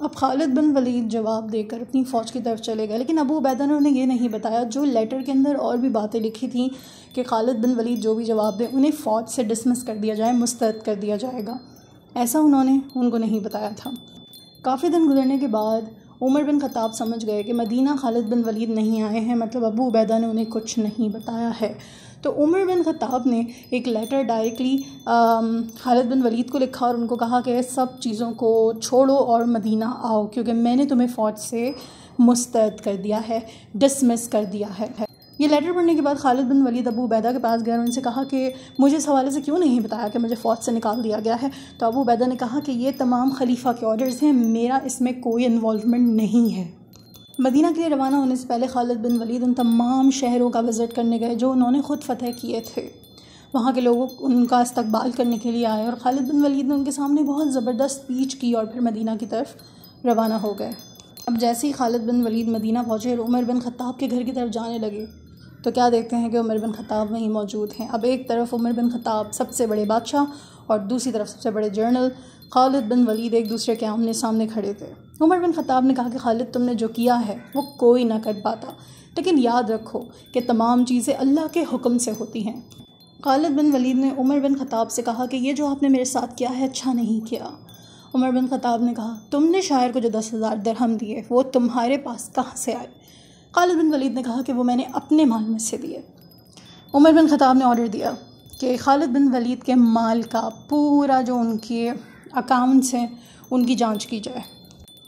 अब खालिद बिन वलीद जवाब देकर अपनी फ़ौज की तरफ चले गए, लेकिन अबू उबैदा ने उन्हें ये नहीं बताया जो लेटर के अंदर और भी बातें लिखी थी कि खालिद बिन वलीद जो भी जवाब दें उन्हें फ़ौज से डिसमिस कर दिया जाए, मुस्तरद कर दिया जाएगा। ऐसा उन्होंने उनको नहीं बताया था। काफ़ी दिन गुजरने के बाद उमर बिन ख़त्ताब समझ गए कि मदीना खालिद बिन वलीद नहीं आए हैं, मतलब अबू उबैदा ने उन्हें कुछ नहीं बताया है। तो उमर बिन ख़त्ताब ने एक लेटर डायरेक्टली खालिद बिन वलीद को लिखा और उनको कहा कि सब चीज़ों को छोड़ो और मदीना आओ, क्योंकि मैंने तुम्हें फ़ौज से मुस्तरद कर दिया है, डिसमिस कर दिया है। ये लेटर पढ़ने के बाद खालिद बिन वलीद अबू उबैदा के पास गए और उनसे कहा कि मुझे इस हवाले से क्यों नहीं बताया कि मुझे फ़ौज से निकाल दिया गया है। तो अबू उबैदा ने कहा कि ये तमाम खलीफा के ऑर्डर्स हैं, मेरा इसमें कोई इन्वॉल्वमेंट नहीं है। मदीना के लिए रवाना होने से पहले खालिद बिन वलीद उन तमाम शहरों का विज़िट करने गए जो उन्होंने ख़ुद फ़तह किए थे। वहाँ के लोगों उनका इस्तकबाल करने के लिए आए और खालिद बिन वलीद ने उनके सामने बहुत ज़बरदस्त स्पीच की और फिर मदीना की तरफ रवाना हो गए। अब जैसे ही खालिद बिन वलीद मदीना पहुँचे और उमर बिन ख़त्ताब के घर की तरफ जाने लगे तो क्या देखते हैं कि उमर बिन ख़त्ताब वहीं मौजूद हैं। अब एक तरफ उमर बिन ख़त्ताब सबसे बड़े बादशाह और दूसरी तरफ सबसे बड़े जर्नल खालिद बिन वलीद एक दूसरे के आमने सामने खड़े थे। उमर बिन ख़त्ताब ने कहा कि खालिद तुमने जो किया है वो कोई ना कर पाता, लेकिन याद रखो कि तमाम चीज़ें अल्लाह के हुक्म से होती हैं। खालिद बिन वलीद ने उमर बिन ख़त्ताब से कहा कि ये जो आपने मेरे साथ किया है अच्छा नहीं किया। उमर बिन ख़त्ताब ने कहा तुमने शायर को जो 10,000 दिरहम दिए वो तुम्हारे पास कहाँ से आए। खालिद बिन वलीद ने कहा कि वो मैंने अपने माल में से दिए। उमर बिन ख़त्ताब ने ऑर्डर दिया कि खालिद बिन वलीद के माल का पूरा जो उनके अकाउंट्स हैं उनकी जांच की जाए।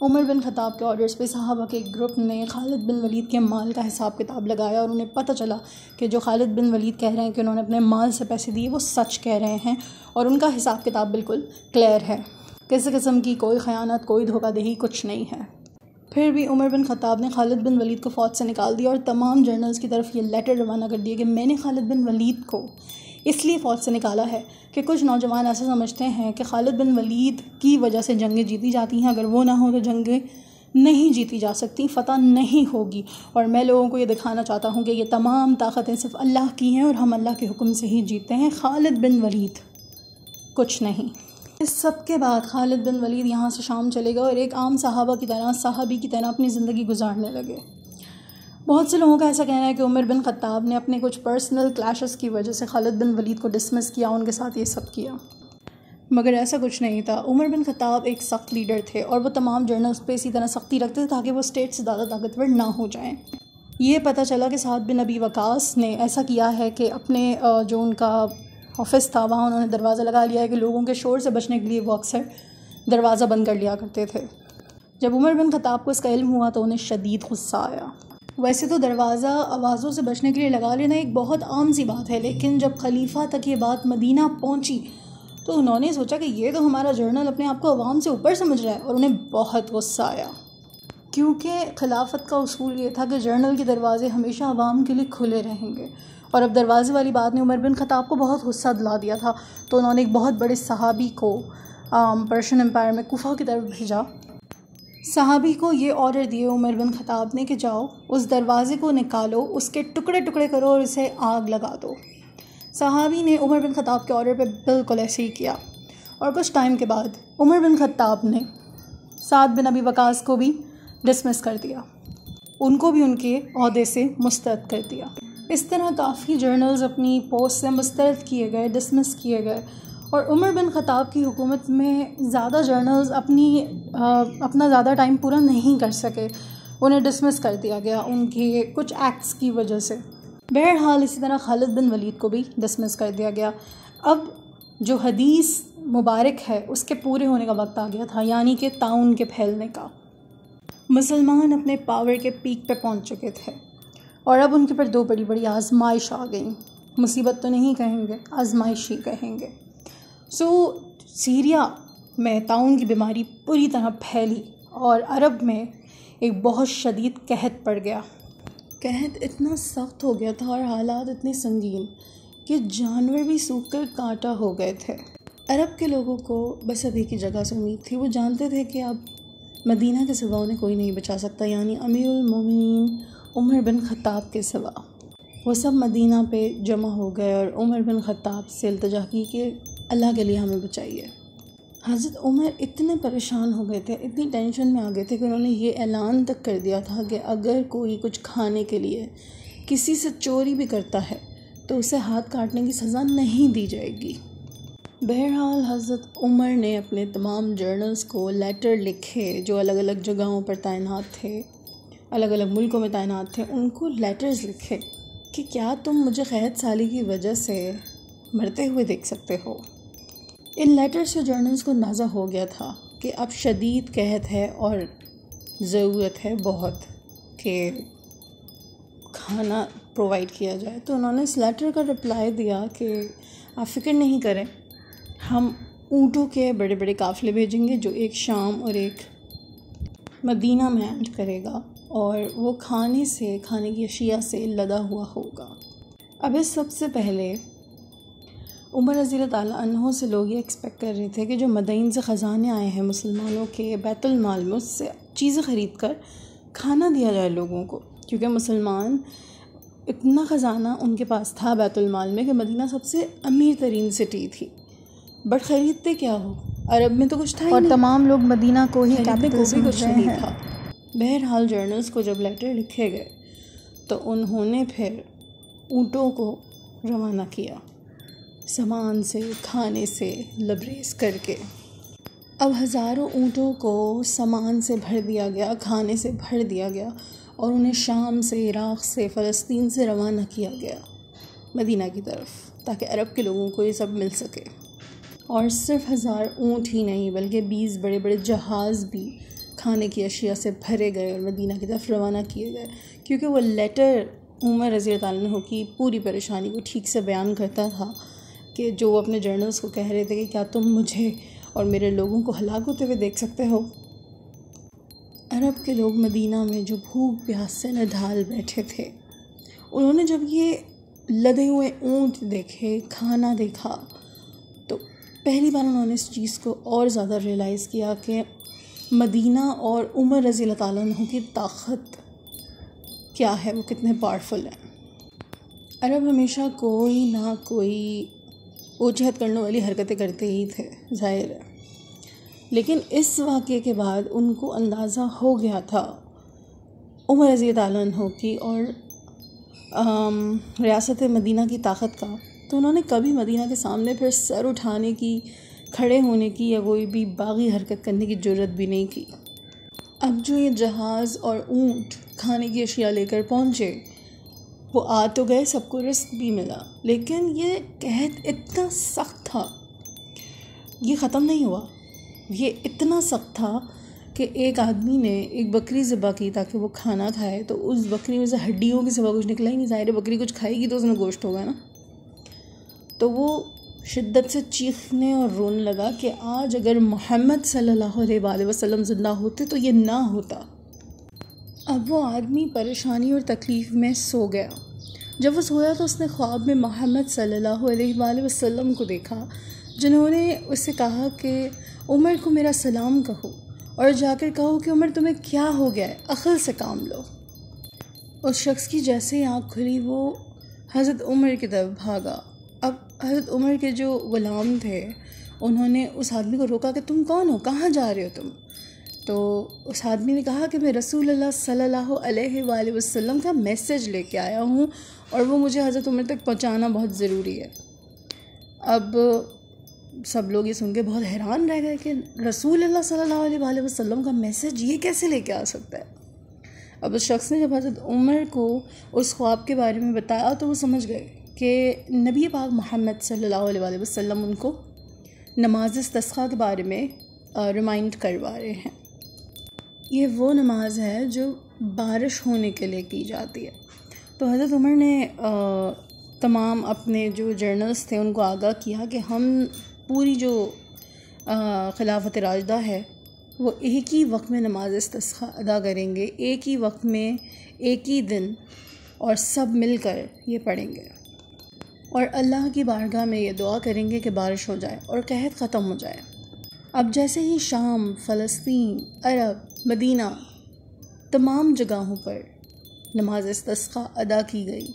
उमर बिन ख़त्ताब के ऑर्डर्स पे सहाबा के एक ग्रुप ने खालिद बिन वलीद के माल का हिसाब किताब लगाया और उन्हें पता चला कि जो खालिद बिन वलीद कह रहे हैं कि उन्होंने अपने माल से पैसे दिए वो सच कह रहे हैं और उनका हिसाब किताब बिल्कुल क्लियर है, किसी किस्म की कोई ख़यानत, कोई धोखाधड़ी कुछ नहीं है। फिर भी उमर बिन ख़त्ताब ने खालिद बिन वलीद को फ़ौज से निकाल दिया और तमाम जर्नल्स की तरफ ये लेटर रवाना कर दिया कि मैंने खालिद बिन वलीद को इसलिए फ़ौज से निकाला है कि कुछ नौजवान ऐसा समझते हैं कि खालिद बिन वलीद की वजह से जंगें जीती जाती हैं, अगर वो ना हो तो जंगें नहीं जीती जा सकती, फ़तह नहीं होगी। और मैं लोगों को ये दिखाना चाहता हूँ कि ये तमाम ताकतें सिर्फ़ अल्लाह की हैं और हम अल्लाह के हुक्म से ही जीतते हैं, खालिद बिन वलीद कुछ नहीं। इस सब के बाद खालिद बिन वलीद यहाँ से शाम चले गए और एक आम सहाबा की तरह, सहाबी की तरह अपनी ज़िंदगी गुजारने लगे। बहुत से लोगों का ऐसा कहना है कि उमर बिन ख़त्ताब ने अपने कुछ पर्सनल क्लैशेस की वजह से खालिद बिन वलीद को डिसमिस किया, उनके साथ ये सब किया, मगर ऐसा कुछ नहीं था। उमर बिन ख़त्ताब एक सख्त लीडर थे और वो तमाम जर्नल्स पे इसी तरह सख्ती रखते थे ताकि वो स्टेट से ज़्यादा ताकतवर ना हो जाएं। ये पता चला कि साद बिन अबी वक़ास ने ऐसा किया है कि अपने जो उनका ऑफ़िस था वहाँ उन्होंने दरवाज़ा लगा लिया है कि लोगों के शोर से बचने के लिए वो अक्सर दरवाज़ा बंद कर लिया करते थे। जब उमर बिन ख़त्ताब को इसका इल्म हुआ तो उन्हें शदीद गुस्सा आया। वैसे तो दरवाज़ा आवाज़ों से बचने के लिए लगा लेना एक बहुत आम सी बात है, लेकिन जब खलीफा तक ये बात मदीना पहुंची तो उन्होंने सोचा कि ये तो हमारा जर्नल अपने आप को अवाम से ऊपर समझ रहा है और उन्हें बहुत गुस्सा आया, क्योंकि खिलाफत का उसूल ये था कि जर्नल के दरवाज़े हमेशा अवाम के लिए खुले रहेंगे। और अब दरवाज़े वाली बात ने उमर बिन ख़त्ताब को बहुत गुस्सा दिला दिया था, तो उन्होंने एक बहुत बड़े सहाबी को पर्शियन एम्पायर में कुफा की तरफ भेजा। सहाबी को ये ऑर्डर दिए उमर बिन ख़त्ताब ने कि जाओ उस दरवाज़े को निकालो, उसके टुकड़े टुकड़े करो और इसे आग लगा दो। सहाबी ने उमर बिन ख़त्ताब के ऑर्डर पे बिल्कुल ऐसे ही किया और कुछ टाइम के बाद उमर बिन ख़त्ताब ने साद बिन अबी वक़ास को भी डिसमिस कर दिया, उनको भी उनके ओहदे से मुस्तरद कर दिया। इस तरह काफ़ी जर्नल्स अपनी पोस्ट से मुस्तरद किए गए, डिसमिस किए गए और उमर बिन ख़त्ताब की हुकूमत में ज़्यादा जर्नल्स अपना ज़्यादा टाइम पूरा नहीं कर सके, उन्हें डिसमिस कर दिया गया उनके कुछ एक्ट्स की वजह से। बहरहाल इसी तरह खालिद बिन वलीद को भी डिसमिस कर दिया गया। अब जो हदीस मुबारक है उसके पूरे होने का वक्त आ गया था, यानी कि ताउन के फैलने का। मुसलमान अपने पावर के पीक पे पहुंच चुके थे और अब उनके पर दो बड़ी बड़ी आजमाइश आ गई। मुसीबत तो नहीं कहेंगे, आजमाइश ही कहेंगे। सीरिया में ताउन की बीमारी पूरी तरह फैली और अरब में एक बहुत शदीद कहत पड़ गया। कहत इतना सख्त हो गया था और हालात इतने संगीन कि जानवर भी सूख कर कांटा हो गए थे। अरब के लोगों को बस अभी की जगह से उम्मीद थी। वो जानते थे कि अब मदीना के सिवा उन्हें कोई नहीं बचा सकता, यानी अमीरुल मोमिनीन उमर बिन ख़त्ताब के सिवा। वो सब मदीना पे जमा हो गए और उमर बिन ख़त्ताब से इल्तिजा की कि अल्लाह के लिए हमें बचाइए। हज़रत उमर इतने परेशान हो गए थे, इतनी टेंशन में आ गए थे कि उन्होंने ये ऐलान तक कर दिया था कि अगर कोई कुछ खाने के लिए किसी से चोरी भी करता है तो उसे हाथ काटने की सज़ा नहीं दी जाएगी। बहरहाल हज़रत उमर ने अपने तमाम जर्नल्स को लेटर लिखे जो अलग अलग जगहों पर तैनात थे, अलग अलग मुल्कों में तैनात थे। उनको लेटर्स लिखे कि क्या तुम मुझे क़हत साली की वजह से मरते हुए देख सकते हो। इन लेटर्स से जर्नल्स को अंदाज़ा हो गया था कि अब शदीद कहत है और ज़रूरत है बहुत कि खाना प्रोवाइड किया जाए। तो उन्होंने इस लेटर का रिप्लाई दिया कि आप फ़िक्र नहीं करें, हम ऊँटों के बड़े बड़े काफ़िले भेजेंगे जो एक शाम और एक मदीना में एंड करेगा और वो खाने की अशिया से लदा हुआ होगा। अब इस सबसे पहले उमर रज़ी ताला अन्हो से लोग ये एक्सपेक्ट कर रहे थे कि जो मदीन से ख़जाने आए हैं मुसलमानों के बैतुल माल में, उससे चीज़ें ख़रीद कर खाना दिया जाए लोगों को, क्योंकि मुसलमान इतना ख़जाना उनके पास था बैतुल माल में कि मदीना सबसे अमीर तरीन सिटी थी। बट ख़रीदते क्या हो, अरब में तो कुछ था ही और नहीं। तमाम लोग मदीना को ही खरीदने को भी कुछ नहीं हैं। था। बहरहाल जर्नल्स को जब लेटर लिखे गए तो उन्होंने फिर ऊँटों को रवाना किया, सामान से खाने से लबरेज करके। अब हज़ारों ऊँटों को सामान से भर दिया गया, खाने से भर दिया गया और उन्हें शाम से, इराक़ से, फ़लस्तीन से रवाना किया गया मदीना की तरफ, ताकि अरब के लोगों को ये सब मिल सके। और सिर्फ 1000 ऊँट ही नहीं बल्कि 20 बड़े बड़े जहाज़ भी खाने की अशिया से भरे गए और मदीना की तरफ रवाना किए गए, क्योंकि वो लेटर उमर रज़ी अल्लाह अन्हु की पूरी परेशानी को ठीक से बयान करता था कि जो वो अपने जर्नल्स को कह रहे थे कि क्या तुम मुझे और मेरे लोगों को हलाक होते हुए देख सकते हो। अरब के लोग मदीना में जो भूख प्यास से नढाल बैठे थे, उन्होंने जब ये लदे हुए ऊँट देखे, खाना देखा, तो पहली बार उन्होंने इस चीज़ को और ज़्यादा रियलाइज़ किया कि मदीना और उमर रज़ी अल्लाह ताला अन्हु की ताकत क्या है, वो कितने पावरफुल हैं। अरब हमेशा कोई ना कोई ओजहत करने वाली हरकतें करते ही थे, ज़ाहिर है, लेकिन इस वाक़े के बाद उनको अंदाज़ा हो गया था उमर रज़ी ताला अन्हु की और रियासत मदीना की ताकत का। तो उन्होंने कभी मदीना के सामने फिर सर उठाने की, खड़े होने की या कोई भी बागी हरकत करने की जुर्रत भी नहीं की। अब जो ये जहाज़ और ऊँट खाने की अशिया लेकर पहुँचे, वो आ तो गए, सबको रिस्क भी मिला, लेकिन ये कहत इतना सख्त था, ये ख़त्म नहीं हुआ। ये इतना सख्त था कि एक आदमी ने एक बकरी ज़िबा की ताकि वो खाना खाए, तो उस बकरी में से हड्डियों के सिवा कुछ निकला ही नहीं। ज़ाहिर बकरी कुछ खाएगी तो उसमें गोश्त होगा ना। तो वो शिद्दत से चीखने और रोने लगा कि आज अगर मोहम्मद सल्लल्लाहु अलैहि वसल्लम ज़िंदा होते तो ये ना होता। अब वो आदमी परेशानी और तकलीफ़ में सो गया। जब वो सोया तो उसने ख्वाब में मोहम्मद सल्लल्लाहु अलैहि वसल्लम को देखा, जिन्होंने उससे कहा कि उमर को मेरा सलाम कहो और जाकर कहो कि उमर तुम्हें क्या हो गया है, अक़ल से काम लो। उस शख्स की जैसे ही आँख खुली वो हज़रत उमर की तरफ भागा। अब हज़रत उमर के जो ग़ुलाम थे उन्होंने उस आदमी को रोका कि तुम कौन हो, कहाँ जा रहे हो तुम। तो उस आदमी ने कहा कि मैं रसूलुल्लाह सल्लल्लाहु अलैहि वसल्लम का मैसेज लेके आया हूँ और वो मुझे हज़रत उमर तक पहुँचाना बहुत ज़रूरी है। अब सब लोग ये सुन के बहुत हैरान रह गए कि रसूलुल्लाह सल्लल्लाहु अलैहि वसल्लम का मैसेज ये कैसे लेके आ सकता है। अब उस शख्स ने जब हज़रत उमर को उस ख्वाब के बारे में बताया तो वो समझ गए कि नबी पाक मोहम्मद सल्लल्लाहु अलैहि वसल्लम उनको नमाज इस्तिस्क़ा के बारे में रिमाइंड करवा रहे हैं। ये वो नमाज है जो बारिश होने के लिए की जाती है। तो हज़रत उमर ने तमाम अपने जो जर्नल्स थे उनको आगाह किया कि हम पूरी जो खिलाफत राशिदा है वो एक ही वक्त में नमाज इस्तिस्क़ा अदा करेंगे, एक ही वक्त में एक ही दिन, और सब मिलकर ये पढ़ेंगे और अल्लाह की बारगाह में ये दुआ करेंगे कि बारिश हो जाए और कहत ख़त्म हो जाए। अब जैसे ही शाम, फ़लस्तीन, अरब, मदीना तमाम जगहों पर नमाज इस्तिस्क़ा अदा की गई,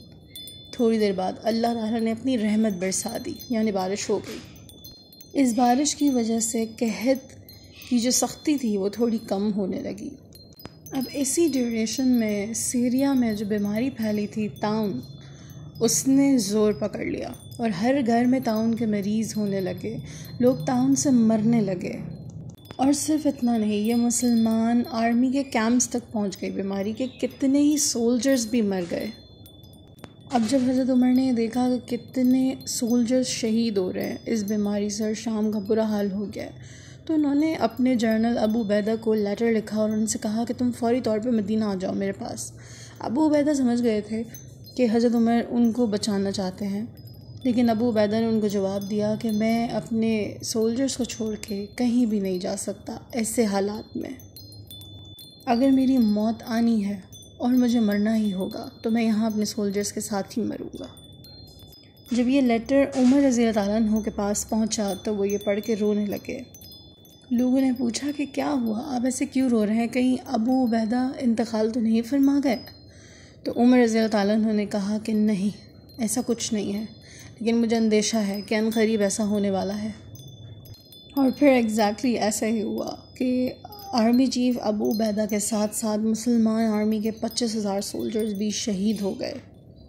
थोड़ी देर बाद अल्लाह ताला ने अपनी रहमत बरसा दी, यानी बारिश हो गई। इस बारिश की वजह से कहत की जो सख्ती थी वो थोड़ी कम होने लगी। अब इसी ड्यूरेशन में सीरिया में जो बीमारी फैली थी ताउन, उसने ज़ोर पकड़ लिया और हर घर में ताउन के मरीज़ होने लगे, लोग ताउन से मरने लगे। और सिर्फ इतना नहीं, ये मुसलमान आर्मी के कैंप्स तक पहुंच गई बीमारी के, कितने ही सोल्जर्स भी मर गए। अब जब हज़रत उमर ने देखा कि कितने सोल्जर्स शहीद हो रहे हैं इस बीमारी से और शाम का बुरा हाल हो गया, तो उन्होंने अपने जर्नल अबू उबैदा को लेटर लिखा और उनसे कहा कि तुम फ़ौरी तौर पे मदीना आ जाओ मेरे पास। अबू उबैदा समझ गए थे कि हज़रत उमर उनको बचाना चाहते हैं, लेकिन अबू उबैदा ने उनको जवाब दिया कि मैं अपने सोल्जर्स को छोड़ के कहीं भी नहीं जा सकता ऐसे हालात में। अगर मेरी मौत आनी है और मुझे मरना ही होगा तो मैं यहाँ अपने सोल्जर्स के साथ ही मरूँगा। जब ये लेटर उमर रज़ी अल्लाह तआला अन्हु के पास पहुँचा तो वो ये पढ़ के रोने लगे। लोगों ने पूछा कि क्या हुआ, आप ऐसे क्यों रो रहे हैं, कहीं अबू उबैदा इंतकाल तो नहीं फरमा गए? तो उमर रज़ी अल्लाह तआला अन्हु ने कहा कि नहीं, ऐसा कुछ नहीं है, लेकिन मुझे अंदेशा है कि अनक़रीब ऐसा होने वाला है। और फिर एग्जैक्टली ऐसा ही हुआ कि आर्मी चीफ़ अबू उबैदा के साथ साथ मुसलमान आर्मी के 25,000 सोल्जर्स भी शहीद हो गए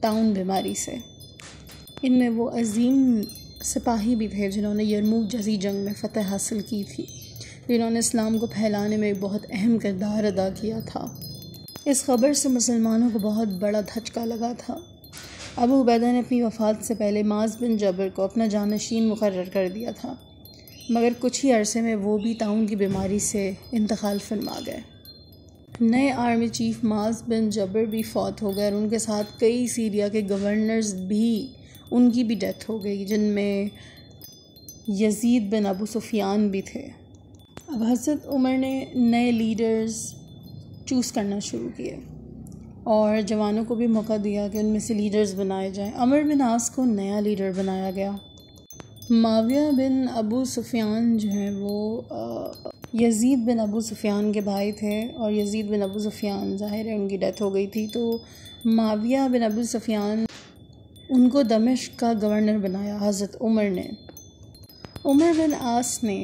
ताउन बीमारी से। इनमें वो अजीम सिपाही भी थे जिन्होंने यरमूक जैसी जंग में फ़तह हासिल की थी, जिन्होंने इस्लाम को फैलाने में बहुत अहम किरदार अदा किया था। इस ख़बर से मुसलमानों को बहुत बड़ा धचका लगा था। अबू उबैदा ने अपनी वफ़ात से पहले माज़ बिन जबर को अपना जानशीन मुकर्रर कर दिया था, मगर कुछ ही अरसे में वो भी ताउन की बीमारी से इंतकाल फरमा गए। नए आर्मी चीफ़ माज़ बिन जबर भी फ़ौत हो गए और उनके साथ कई सीरिया के गवर्नर्स भी, उनकी भी डेथ हो गई, जिनमें यज़ीद बिन अबू सुफियान भी थे। अब हज़रत उमर ने नए लीडर्स चूज़ करना शुरू किए और जवानों को भी मौका दिया कि उनमें से लीडर्स बनाए जाएं। अमर बिन आस को नया लीडर बनाया गया। माविया बिन अबू सुफियान जो हैं वो यज़ीद बिन अबू सुफियान के भाई थे और यज़ीद बिन अबू सुफियान ज़ाहिर है उनकी डेथ हो गई थी, तो माविया बिन अबू सुफियान उनको दमिश्क का गवर्नर बनाया हज़रत उमर ने। उमर बिन आस ने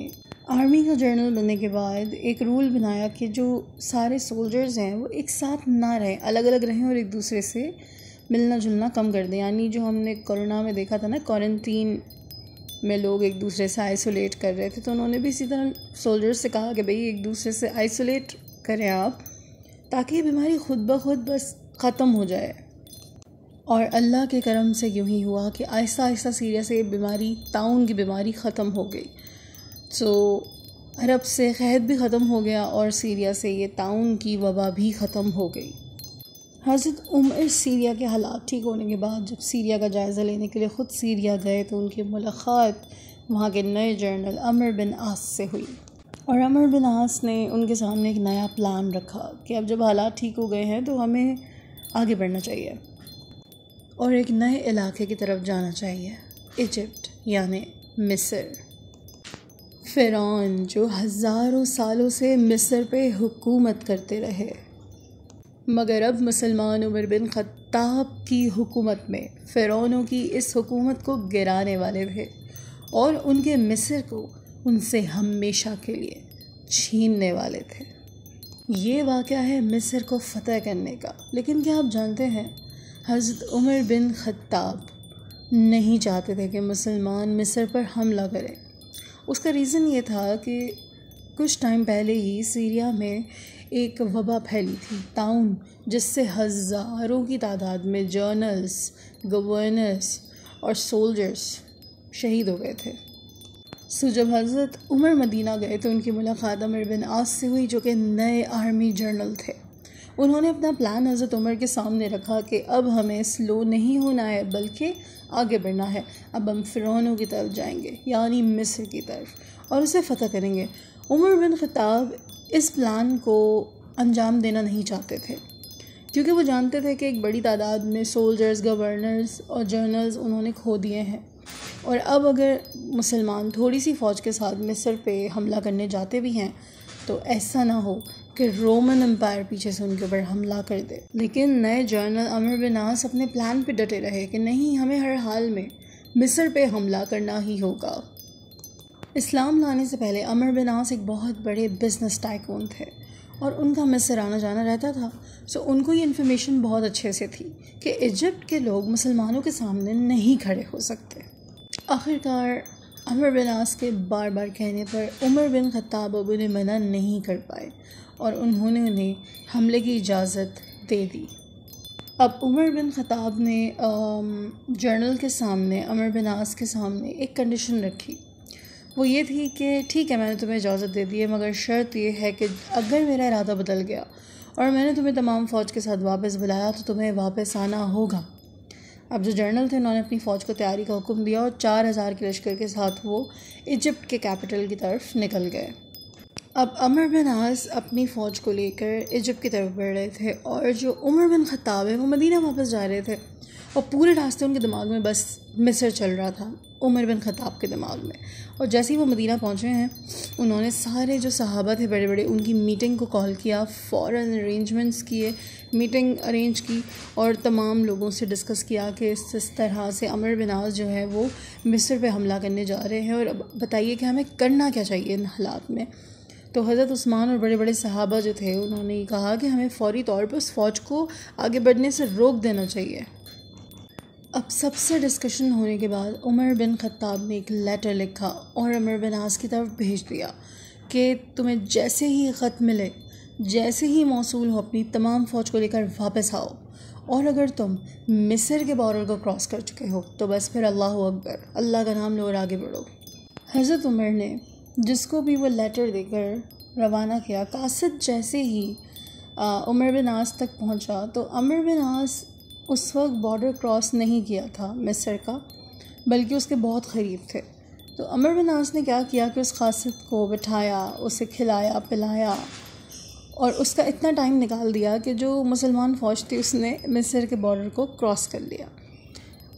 आर्मी का जनरल बनने के बाद एक रूल बनाया कि जो सारे सोल्जर्स हैं वो एक साथ ना रहें, अलग अलग रहें और एक दूसरे से मिलना जुलना कम कर दें। यानी जो हमने कोरोना में देखा था ना, क्वारंटीन में लोग एक दूसरे से आइसोलेट कर रहे थे, तो उन्होंने भी इसी तरह सोल्जर्स से कहा कि भाई एक दूसरे से आइसोलेट करें आप, ताकि ये बीमारी ख़ुद ब खुद बस ख़त्म हो जाए। और अल्लाह के करम से यूँ ही हुआ कि आहिस्ता आहिस्ता सीरिया से ये बीमारी, ताउन की बीमारी ख़त्म हो गई। सो अरब से क़हत भी ख़त्म हो गया और सीरिया से ये ताउन की वबा भी ख़त्म हो गई। हज़रत उमर सीरिया के हालात ठीक होने के बाद जब सीरिया का जायज़ा लेने के लिए ख़ुद सीरिया गए तो उनकी मुलाक़ात वहाँ के नए जनरल अमर बिन आस से हुई और अमर बिन आस ने उनके सामने एक नया प्लान रखा कि अब जब हालात ठीक हो गए हैं तो हमें आगे बढ़ना चाहिए और एक नए इलाके की तरफ जाना चाहिए, इजिप्ट यानी मिस्र। फ़िरौन जो हज़ारों सालों से मिस्र पे हुकूमत करते रहे, मगर अब मुसलमान उमर बिन ख़त्ताब की हुकूमत में फ़िरौनों की इस हुकूमत को गिराने वाले थे और उनके मिस्र को उनसे हमेशा के लिए छीनने वाले थे। ये वाक़या है मिस्र को फ़तह करने का। लेकिन क्या आप जानते हैं, हज़रत उमर बिन ख़त्ताब नहीं चाहते थे कि मुसलमान मिस्र पर हमला करें। उसका रीज़न ये था कि कुछ टाइम पहले ही सीरिया में एक वबा फैली थी, ताउन, जिससे हज़ारों की तादाद में जर्नल्स, गवर्नर्स और सोल्जर्स शहीद हो गए थे। जब हज़रत उमर मदीना गए तो उनकी मुलाकात अमर बिन आस से हुई, जो कि नए आर्मी जनरल थे। उन्होंने अपना प्लान हज़रत उमर के सामने रखा कि अब हमें स्लो नहीं होना है बल्कि आगे बढ़ना है। अब हम फ़िरौनों की तरफ जाएंगे, यानी मिस्र की तरफ, और उसे फ़तह करेंगे। उमर बिन ख़त्ताब इस प्लान को अंजाम देना नहीं चाहते थे, क्योंकि वो जानते थे कि एक बड़ी तादाद में सोल्जर्स, गवर्नर्स और जनरल्स उन्होंने खो दिए हैं, और अब अगर मुसलमान थोड़ी सी फ़ौज के साथ मिस्र पे हमला करने जाते भी हैं तो ऐसा ना हो कि रोमन एम्पायर पीछे से उनके ऊपर हमला कर दे। लेकिन नए जनरल अमर बिन आस अपने प्लान पे डटे रहे कि नहीं, हमें हर हाल में मिस्र पे हमला करना ही होगा। इस्लाम लाने से पहले अमर बिन आस एक बहुत बड़े बिजनेस टाइकून थे और उनका मिस्र आना जाना रहता था। सो उनको ये इन्फॉर्मेशन बहुत अच्छे से थी कि इजिप्ट के लोग मुसलमानों के सामने नहीं खड़े हो सकते। आखिरकार अमर बिन आस के बार बार कहने पर उमर बिन ख़त्ताब अब उन्हें मना नहीं कर पाए और उन्होंने उन्हें हमले की इजाज़त दे दी। अब उमर बिन ख़त्ताब ने जनरल के सामने, अमर बिन आस के सामने एक कंडीशन रखी। वो ये थी कि ठीक है, मैंने तुम्हें इजाज़त दे दी है, मगर शर्त ये है कि अगर मेरा इरादा बदल गया और मैंने तुम्हें तमाम फ़ौज के साथ वापस बुलाया तो तुम्हें वापस आना होगा। अब जो जनरल थे उन्होंने अपनी फ़ौज को तैयारी का हुक्म दिया और 4000 के लश्कर के साथ वो इजिप्ट के कैपिटल की तरफ निकल गए। अब अमर बिन आस अपनी फ़ौज को लेकर इजिप्ट की तरफ बढ़ रहे थे और जो उमर बिन ख़त्ताब है वो मदीना वापस जा रहे थे और पूरे रास्ते उनके दिमाग में बस मिस्र चल रहा था, उमर बिन ख़त्ताब के दिमाग में। और जैसे ही वो मदीना पहुँचे हैं उन्होंने सारे जो सहाबा थे बड़े बड़े, उनकी मीटिंग को कॉल किया, फ़ौरन अरेंजमेंट्स किए, मीटिंग अरेंज की और तमाम लोगों से डिस्कस किया कि इस तरह से अमर बिन आस जो है वो मिस्र पे हमला करने जा रहे हैं और अब बताइए कि हमें करना क्या चाहिए इन हालात में। तो हज़रत उस्मान और बड़े बड़े सहाबा जो थे उन्होंने कहा कि हमें फ़ौरी तौर पर उस फ़ौज को आगे बढ़ने से रोक देना चाहिए। अब सबसे डिस्कशन होने के बाद उमर बिन ख़त्ताब ने एक लेटर लिखा और अमर बिन आस की तरफ भेज दिया कि तुम्हें जैसे ही ख़त मिले, जैसे ही मौसूल हो, अपनी तमाम फ़ौज को लेकर वापस आओ और अगर तुम मिस्र के बॉर्डर को क्रॉस कर चुके हो तो बस फिर अल्लाह अकबर, अल्लाह का नाम लो और आगे बढ़ो। हज़रत उमर ने जिसको भी वो लेटर देकर रवाना किया, कासिद जैसे ही उमर बिन आस तक पहुंचा तो अमर बिन आस उस वक्त बॉर्डर क्रॉस नहीं किया था मिस्र का, बल्कि उसके बहुत क़रीब थे। तो अमर बिन आस ने क्या किया कि उस कासिद को बिठाया, उसे खिलाया पिलाया और उसका इतना टाइम निकाल दिया कि जो मुसलमान फ़ौज थी उसने मिस्र के बॉर्डर को क्रॉस कर लिया।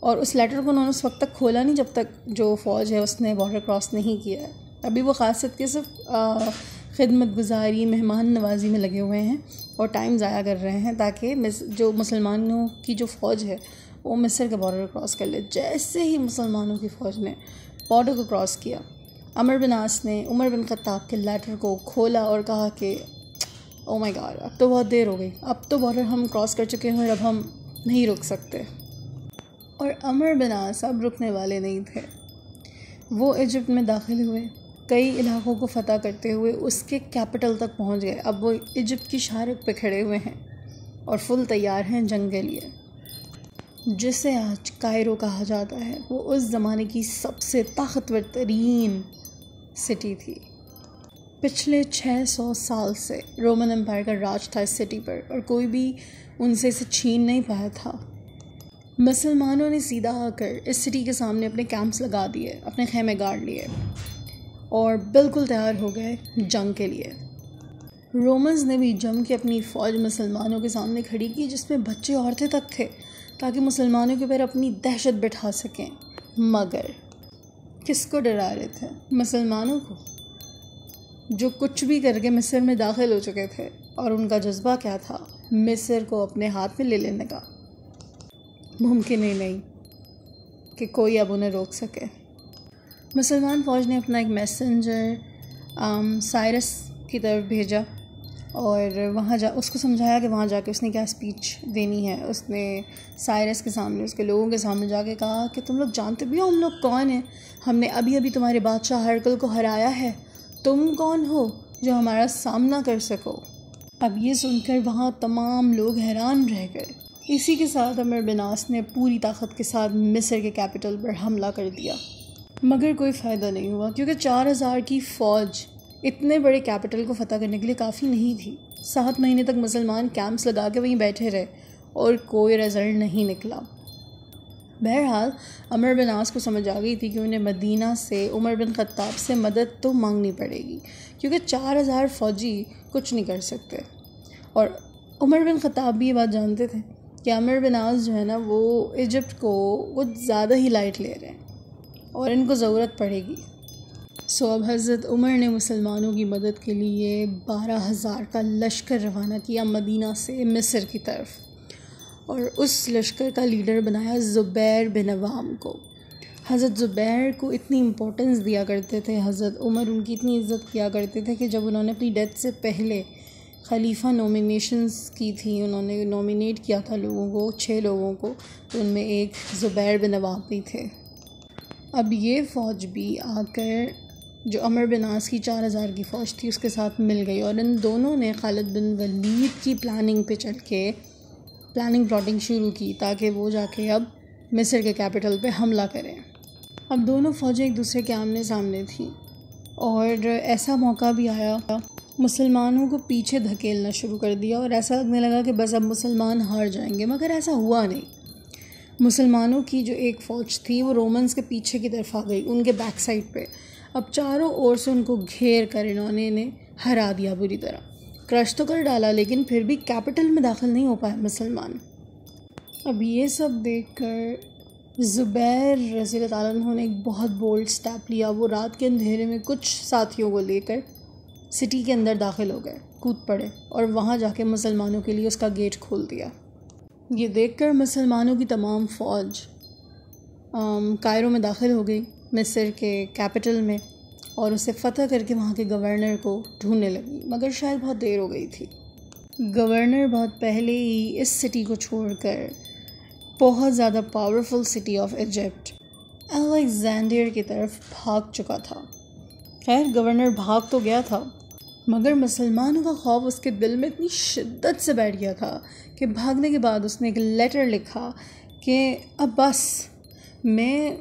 और उस लेटर को उन्होंने उस वक्त तक खोला नहीं जब तक जो फ़ौज है उसने बॉर्डर क्रॉस नहीं किया है। अभी वो कासिद के सिर्फ खिदमत गुजारी, मेहमान नवाजी में लगे हुए हैं और टाइम ज़ाया कर रहे हैं ताकि जो मुसलमानों की जो फ़ौज है वो मिस्र का बॉर्डर क्रॉस कर ले। जैसे ही मुसलमानों की फ़ौज ने बॉर्डर को क्रॉस किया, अमर बिन आस ने उमर बिन ख़त्ताब के लेटर को खोला और कहा कि ओ माय गॉड, अब तो बहुत देर हो गई, अब तो बॉर्डर हम क्रॉस कर चुके हैं और अब हम नहीं रुक सकते। और अमर बिन आस अब रुकने वाले नहीं थे। वो इजिप्ट में दाखिल हुए, कई इलाकों को फ़तह करते हुए उसके कैपिटल तक पहुंच गए। अब वो इजिप्ट की शारक पे खड़े हुए हैं और फुल तैयार हैं जंग के लिए। जिसे आज कायरो कहा जाता है, वो उस ज़माने की सबसे ताकतवर तरीन सिटी थी। पिछले 600 साल से रोमन एम्पायर का राज था इस सिटी पर और कोई भी उनसे इसे छीन नहीं पाया था। मुसलमानों ने सीधा आकर इस सिटी के सामने अपने कैंप्स लगा दिए, अपने खेमे गाड़ लिए और बिल्कुल तैयार हो गए जंग के लिए। रोमन्स ने भी जम के अपनी फ़ौज मुसलमानों के सामने खड़ी की, जिसमें बच्चे औरतें तक थे, ताकि मुसलमानों के ऊपर अपनी दहशत बिठा सकें। मगर किसको डरा रहे थे? मुसलमानों को, जो कुछ भी करके मिस्र में दाखिल हो चुके थे। और उनका जज्बा क्या था? मिस्र को अपने हाथ में ले लेने का। मुमकिन ही नहीं कि कोई अब उन्हें रोक सके। मुसलमान फ़ौज ने अपना एक मैसेंजर साइरस की तरफ भेजा और वहाँ उसको समझाया कि वहाँ जाके उसने क्या स्पीच देनी है। उसने साइरस के सामने, उसके लोगों के सामने जाके कहा कि तुम लोग जानते भी हो हम लोग कौन हैं? हमने अभी अभी तुम्हारे बादशाह हरकल को हराया है। तुम कौन हो जो हमारा सामना कर सको? अब ये सुनकर वहाँ तमाम लोग हैरान रह गए। इसी के साथ अमर बिन आस ने पूरी ताकत के साथ मिस्र के कैपिटल पर हमला कर दिया। मगर कोई फ़ायदा नहीं हुआ, क्योंकि 4000 की फ़ौज इतने बड़े कैपिटल को फ़तह करने के लिए काफ़ी नहीं थी। 7 महीने तक मुसलमान कैंप्स लगा के वहीं बैठे रहे और कोई रिज़ल्ट नहीं निकला। बहरहाल अमर बिन आस को समझ आ गई थी कि उन्हें मदीना से उमर बिन ख़त्ताब से मदद तो मांगनी पड़ेगी, क्योंकि 4000 फ़ौजी कुछ नहीं कर सकते। और उमर बिन ख़त्ताब भी ये बात जानते थे कि अमर बिन आस जो है ना वो इजिप्ट को कुछ ज़्यादा ही लाइट ले रहे हैं और इनको ज़रूरत पड़ेगी। सो अब हज़रत उमर ने मुसलमानों की मदद के लिए 12,000 का लश्कर रवाना किया मदीना से मिस्र की तरफ, और उस लश्कर का लीडर बनाया ज़ुबैर बिन अवाम को। हज़रत ज़ुबैर को इतनी इम्पोर्टेंस दिया करते थे हज़रत उमर, उनकी इतनी इज़्ज़त किया करते थे कि जब उन्होंने अपनी डेथ से पहले खलीफा नॉमिनेशंस की थी, उन्होंने नॉमिनेट किया था लोगों को, 6 लोगों को, तो उनमें एक ज़ुबैर बिन अवाम भी थे। अब ये फ़ौज भी आकर जो अमर बिन आस की 4000 की फ़ौज थी उसके साथ मिल गई, और इन दोनों ने खालिद बिन वलीद की प्लानिंग पे चढ़ के प्लॉटिंग शुरू की ताकि वो जाके अब मिस्र के कैपिटल पे हमला करें। अब दोनों फ़ौजें एक दूसरे के आमने सामने थी, और ऐसा मौका भी आया, मुसलमानों को पीछे धकेलना शुरू कर दिया और ऐसा लगने लगा कि बस अब मुसलमान हार जाएंगे, मगर ऐसा हुआ नहीं। मुसलमानों की जो एक फ़ौज थी वो रोमन्स के पीछे की तरफ आ गई, उनके बैक साइड पे। अब चारों ओर से उनको घेर कर इन्होंने हरा दिया, बुरी तरह क्रश तो कर डाला, लेकिन फिर भी कैपिटल में दाखिल नहीं हो पाए मुसलमान। अब ये सब देखकर ज़ुबैर रज़ी अल्लाह अन्हु ने एक बहुत बोल्ड स्टेप लिया। वो रात के अंधेरे में कुछ साथियों को लेकर सिटी के अंदर दाखिल हो गए, कूद पड़े और वहाँ जाके मुसलमानों के लिए उसका गेट खोल दिया। ये देखकर मुसलमानों की तमाम फ़ौज कायरो में दाखिल हो गई, मिस्र के कैपिटल में, और उसे फ़तह करके वहाँ के गवर्नर को ढूंढने लगी, मगर शायद बहुत देर हो गई थी। गवर्नर बहुत पहले ही इस सिटी को छोड़कर बहुत ज़्यादा powerful city of Egypt Alexander की तरफ भाग चुका था। खैर गवर्नर भाग तो गया था, मगर मुसलमानों का खौफ उसके दिल में इतनी शिद्दत से बैठ गया था कि भागने के बाद उसने एक लेटर लिखा कि अब बस मैं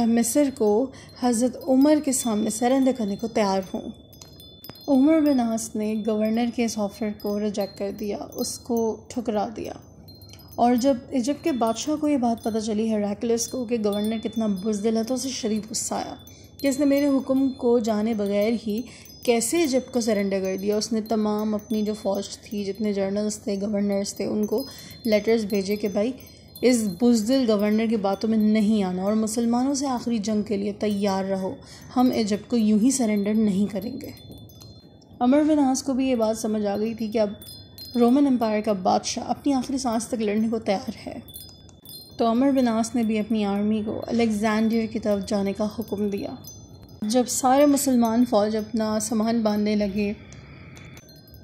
मिस्र को हज़रत उमर के सामने सरेंडर करने को तैयार हूँ। उमर बिन आस ने गवर्नर के इस ऑफ़र को रिजेक्ट कर दिया, उसको ठुकरा दिया। और जब इजिप्ट के बादशाह को ये बात पता चली हेराक्लिस को कि गवर्नर कितना बुज़दिल है, तो उसे शदीद गुस्सा आया कि इसने मेरे हुक्म को जाने बगैर ही कैसे इजिप्ट को सरेंडर कर दिया। उसने तमाम अपनी जो फ़ौज थी, जितने जर्नल्स थे, गवर्नर्स थे, उनको लेटर्स भेजे कि भाई इस बुज़दिल गवर्नर की बातों में नहीं आना और मुसलमानों से आखिरी जंग के लिए तैयार रहो, हम इजिप्ट को यूं ही सरेंडर नहीं करेंगे। अमर बिन आस को भी ये बात समझ आ गई थी कि अब रोमन एम्पायर का बादशाह अपनी आखिरी सांस तक लड़ने को तैयार है, तो अमर बिन आस ने भी अपनी आर्मी को अलेक्जेंडर की तरफ जाने का हुक्म दिया। जब सारे मुसलमान फ़ौज अपना सामान बांधने लगे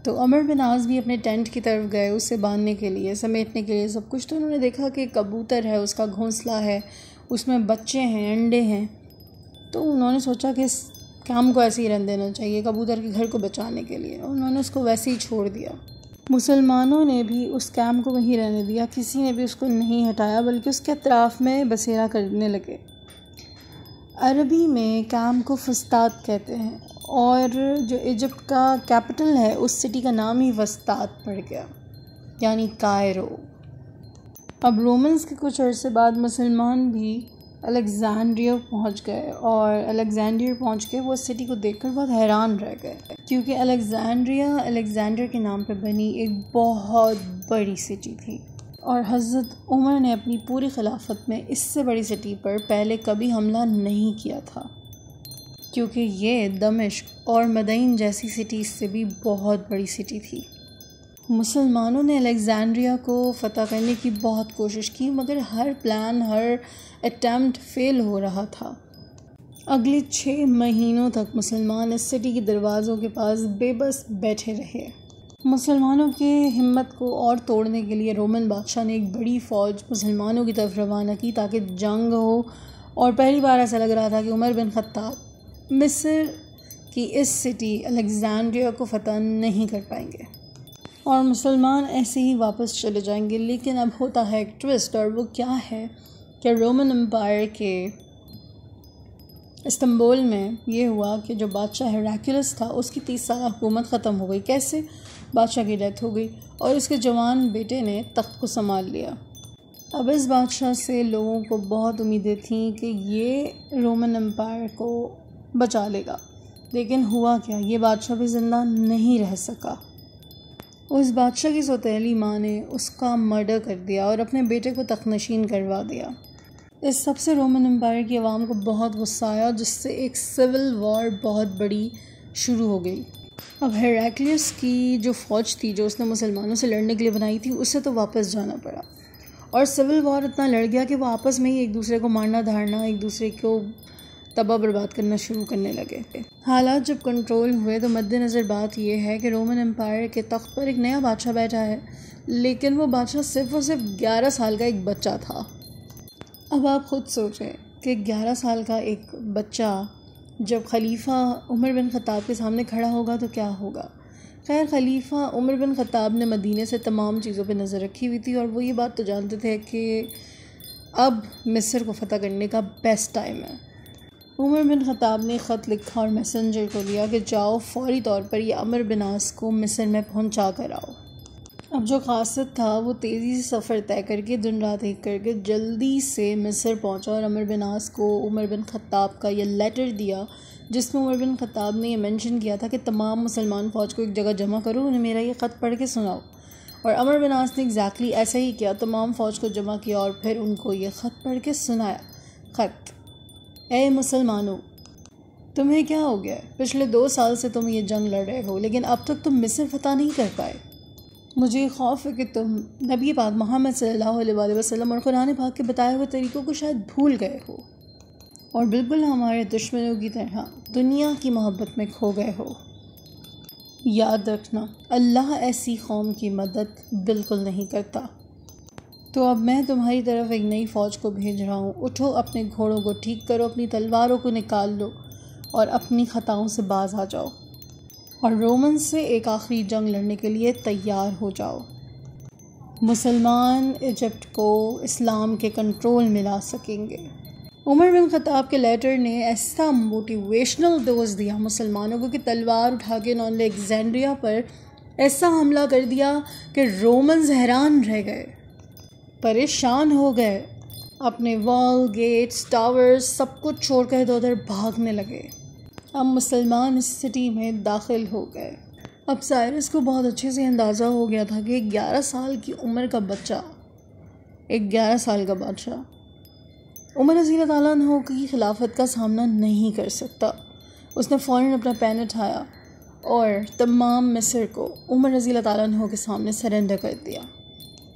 तो अमर बिन आस भी अपने टेंट की तरफ गए, उसे बांधने के लिए, समेटने के लिए सब कुछ। तो उन्होंने देखा कि कबूतर है, उसका घोंसला है, उसमें बच्चे हैं, अंडे हैं। तो उन्होंने सोचा कि इस काम को ऐसे ही रहने देना चाहिए कबूतर के घर को बचाने के लिए, उन्होंने उसको वैसे ही छोड़ दिया। मुसलमानों ने भी उस कैम्प को वहीं रहने दिया, किसी ने भी उसको नहीं हटाया, बल्कि उसके अतराफ़ में बसेरा करने लगे। अरबी में कैम्प को फस्ताद कहते हैं, और जो इजिप्ट का कैपिटल है उस सिटी का नाम ही फस्ताद पड़ गया, यानी कायरो। अब रोमन्स के कुछ अरसे बाद मुसलमान भी अलेक्जेंड्रिया पहुंच गए, और अलेक्जेंड्रिया पहुंच के वो सिटी को देखकर बहुत हैरान रह गए, क्योंकि अलेक्जेंड्रिया अलेक्जेंडर के नाम पे बनी एक बहुत बड़ी सिटी थी, और हज़रत उमर ने अपनी पूरी खिलाफत में इससे बड़ी सिटी पर पहले कभी हमला नहीं किया था, क्योंकि ये दमिश्क और मदीन जैसी सिटी से भी बहुत बड़ी सिटी थी। मुसलमानों ने अलेक्जेंड्रिया को फ़तह करने की बहुत कोशिश की, मगर हर प्लान, हर अटैम्प्ट फ़ेल हो रहा था। अगले 6 महीनों तक मुसलमान इस सिटी के दरवाज़ों के पास बेबस बैठे रहे। मुसलमानों की हिम्मत को और तोड़ने के लिए रोमन बादशाह ने एक बड़ी फ़ौज मुसलमानों की तरफ रवाना की ताकि जंग हो, और पहली बार ऐसा लग रहा था कि उमर बिन ख़त्ताब मिस्र की इस सिटी अलेक्जेंड्रिया को फ़तह नहीं कर पाएंगे और मुसलमान ऐसे ही वापस चले जाएंगे। लेकिन अब होता है एक ट्विस्ट, और वो क्या है कि रोमन एम्पायर के इस्तांबुल में ये हुआ कि जो बादशाह हेराक्लियस था उसकी 30 साल हुकूमत ख़त्म हो गई। कैसे? बादशाह की डेथ हो गई और उसके जवान बेटे ने तख्त को संभाल लिया। अब इस बादशाह से लोगों को बहुत उम्मीदें थीं कि ये रोमन एम्पायर को बचा लेगा, लेकिन हुआ क्या, ये बादशाह भी ज़िंदा नहीं रह सका। उस बादशाह की सौतेली माँ ने उसका मर्डर कर दिया और अपने बेटे को तख्तनशीन करवा दिया। इस सब से रोमन एम्पायर की आवाम को बहुत गुस्सा आया, जिससे एक सिविल वॉर बहुत बड़ी शुरू हो गई। अब हेराक्लियस की जो फ़ौज थी जो उसने मुसलमानों से लड़ने के लिए बनाई थी, उसे तो वापस जाना पड़ा और सिविल वॉर इतना लड़ गया कि वो आपस में ही एक दूसरे को मारना धारना, एक दूसरे को तबाह बर्बाद करना शुरू करने लगे। हालात जब कंट्रोल हुए तो मद्देनज़र बात यह है कि रोमन एम्पायर के तख्त पर एक नया बादशाह बैठा है, लेकिन वो बादशाह सिर्फ़ और सिर्फ 11 साल का एक बच्चा था। अब आप ख़ुद सोचें कि 11 साल का एक बच्चा जब खलीफा उमर बिन ख़त्ताब के सामने खड़ा होगा तो क्या होगा। खैर, खलीफा उमर बिन ख़त्ताब ने मदीने से तमाम चीज़ों पे नज़र रखी हुई थी और वो ये बात तो जानते थे कि अब मिस्र को फ़तह करने का बेस्ट टाइम है। उमर बिन ख़त्ताब ने ख़त लिखा और मैसेंजर को दिया कि जाओ फ़ौरी तौर पर ये अमर बिन आस को मिस्र में पहुंचा कर आओ। अब जो क़ासिद था वो तेज़ी से सफ़र तय करके दिन रात एक करके जल्दी से मिस्र पहुंचा और अमर बिन आस को उमर बिन ख़त्ताब का ये लेटर दिया, जिसमें उमर बिन ख़त्ताब ने ये मेंशन किया था कि तमाम मुसलमान फ़ौज को एक जगह जमा करो, उन्हें मेरा ये ख़त पढ़ के सुनाओ। और अमर बिन आस ने एग्जैक्टली ऐसा ही किया, तमाम फ़ौज को जमा किया और फिर उनको ये ख़त पढ़ के सुनाया। ख़त: ए मुसलमानों, तुम्हें क्या हो गया? पिछले 2 साल से तुम ये जंग लड़ रहे हो, लेकिन अब तक तुम मिस्र फ़तह नहीं कर पाए। मुझे खौफ है कि तुम नबी पाक मोहम्मद सल्लल्लाहु अलैहि वसल्लम और कुरान पाक के बताए हुए तरीक़ों को शायद भूल गए हो और बिल्कुल हमारे दुश्मनों की तरह दुनिया की मोहब्बत में खो गए हो। याद रखना, अल्लाह ऐसी कौम की मदद बिल्कुल नहीं करता। तो अब मैं तुम्हारी तरफ एक नई फ़ौज को भेज रहा हूँ। उठो, अपने घोड़ों को ठीक करो, अपनी तलवारों को निकाल लो और अपनी ख़ताओं से बाज आ जाओ और रोमन से एक आखिरी जंग लड़ने के लिए तैयार हो जाओ। मुसलमान इजिप्ट को इस्लाम के कंट्रोल में ला सकेंगे। उमर बिन ख़त्ताब के लेटर ने ऐसा मोटिवेशनल डोज दिया मुसलमानों को कि तलवार उठा के उन्होंने अलेक्जेंड्रिया पर ऐसा हमला कर दिया कि रोमन्स हैरान रह गए, परेशान हो गए, अपने वॉल, गेट्स, टावर्स सब कुछ छोड़ कर इधर उधर भागने लगे। अब मुसलमान इस सिटी में दाखिल हो गए। अब साइरस को बहुत अच्छे से अंदाज़ा हो गया था कि 11 साल की उम्र का बच्चा, एक 11 साल का बादशाह उमर रज़ी अल्लाह तआला अन्हु की खिलाफत का सामना नहीं कर सकता। उसने फ़ौरन अपना पेन उठाया और तमाम मिस्र को उमर रज़ी अल्लाह तआला अन्हु के सामने सरेंडर कर दिया।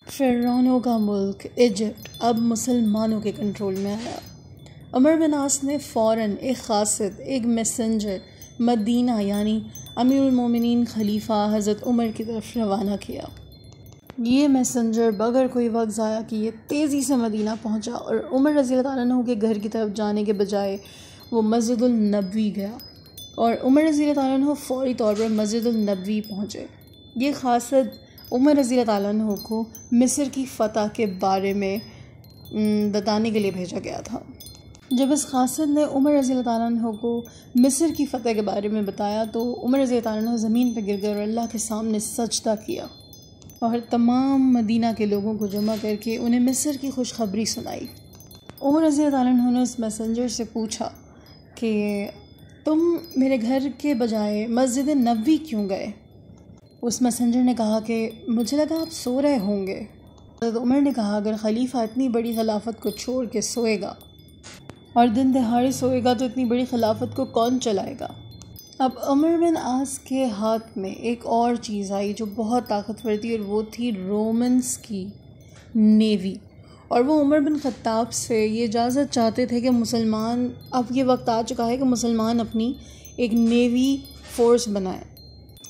फ़िरौनों का मुल्क इजिप्ट अब मुसलमानों के कंट्रोल में आया। उमर बिन आस ने फ़ौरन एक क़ासिद, एक मैसेंजर मदीना यानी अमीरुल मोमिनीन खलीफा हज़रत उमर की तरफ रवाना किया। ये मैसेंजर बगैर कोई वक्त ज़ाया किए तेज़ी से मदीना पहुंचा और उमर रज़ी अल्लाह तआला अन्हु के घर की तरफ जाने के बजाय वो मस्जिदुल नबवी गया और उमर रज़ी अल्लाह तआला अन्हु फ़ौरी तौर पर मस्जिदुल नबवी पहुँचे। ये क़ासिद उमर रज़ी अल्लाह तआला अन्हु को मिस्र की फ़तह के बारे में बताने के लिए भेजा गया था। जब इस क़ासिद ने उमर रज़ी अल्लाह तआला अन्हु को मिस्र की फ़तह के बारे में बताया तो उमर रज़ी अल्लाह तआला अन्हु ज़मीन पर गिर गए और अल्लाह के सामने सजदा किया और तमाम मदीना के लोगों को जमा करके उन्हें मिस्र की खुशखबरी सुनाई। उमर रज़ी अल्लाह तआला अन्हु ने उस मैसेंजर से पूछा कि तुम मेरे घर के बजाय मस्जिद नबवी क्यों गए? उस मैसेंजर ने कहा कि मुझे लगा आप सो रहे होंगे। तो उमर ने कहा, अगर खलीफा इतनी बड़ी खिलाफत को छोड़ के सोएगा और दिन दहाड़े सोएगा तो इतनी बड़ी खिलाफत को कौन चलाएगा। अब उमर बिन आस के हाथ में एक और चीज़ आई जो बहुत ताकतवर थी और वो थी रोमन्स की नेवी। और वो उमर बिन ख़त्ताब से ये इजाज़त चाहते थे कि मुसलमान, अब ये वक्त आ चुका है कि मुसलमान अपनी एक नेवी फ़ोर्स बनाएं।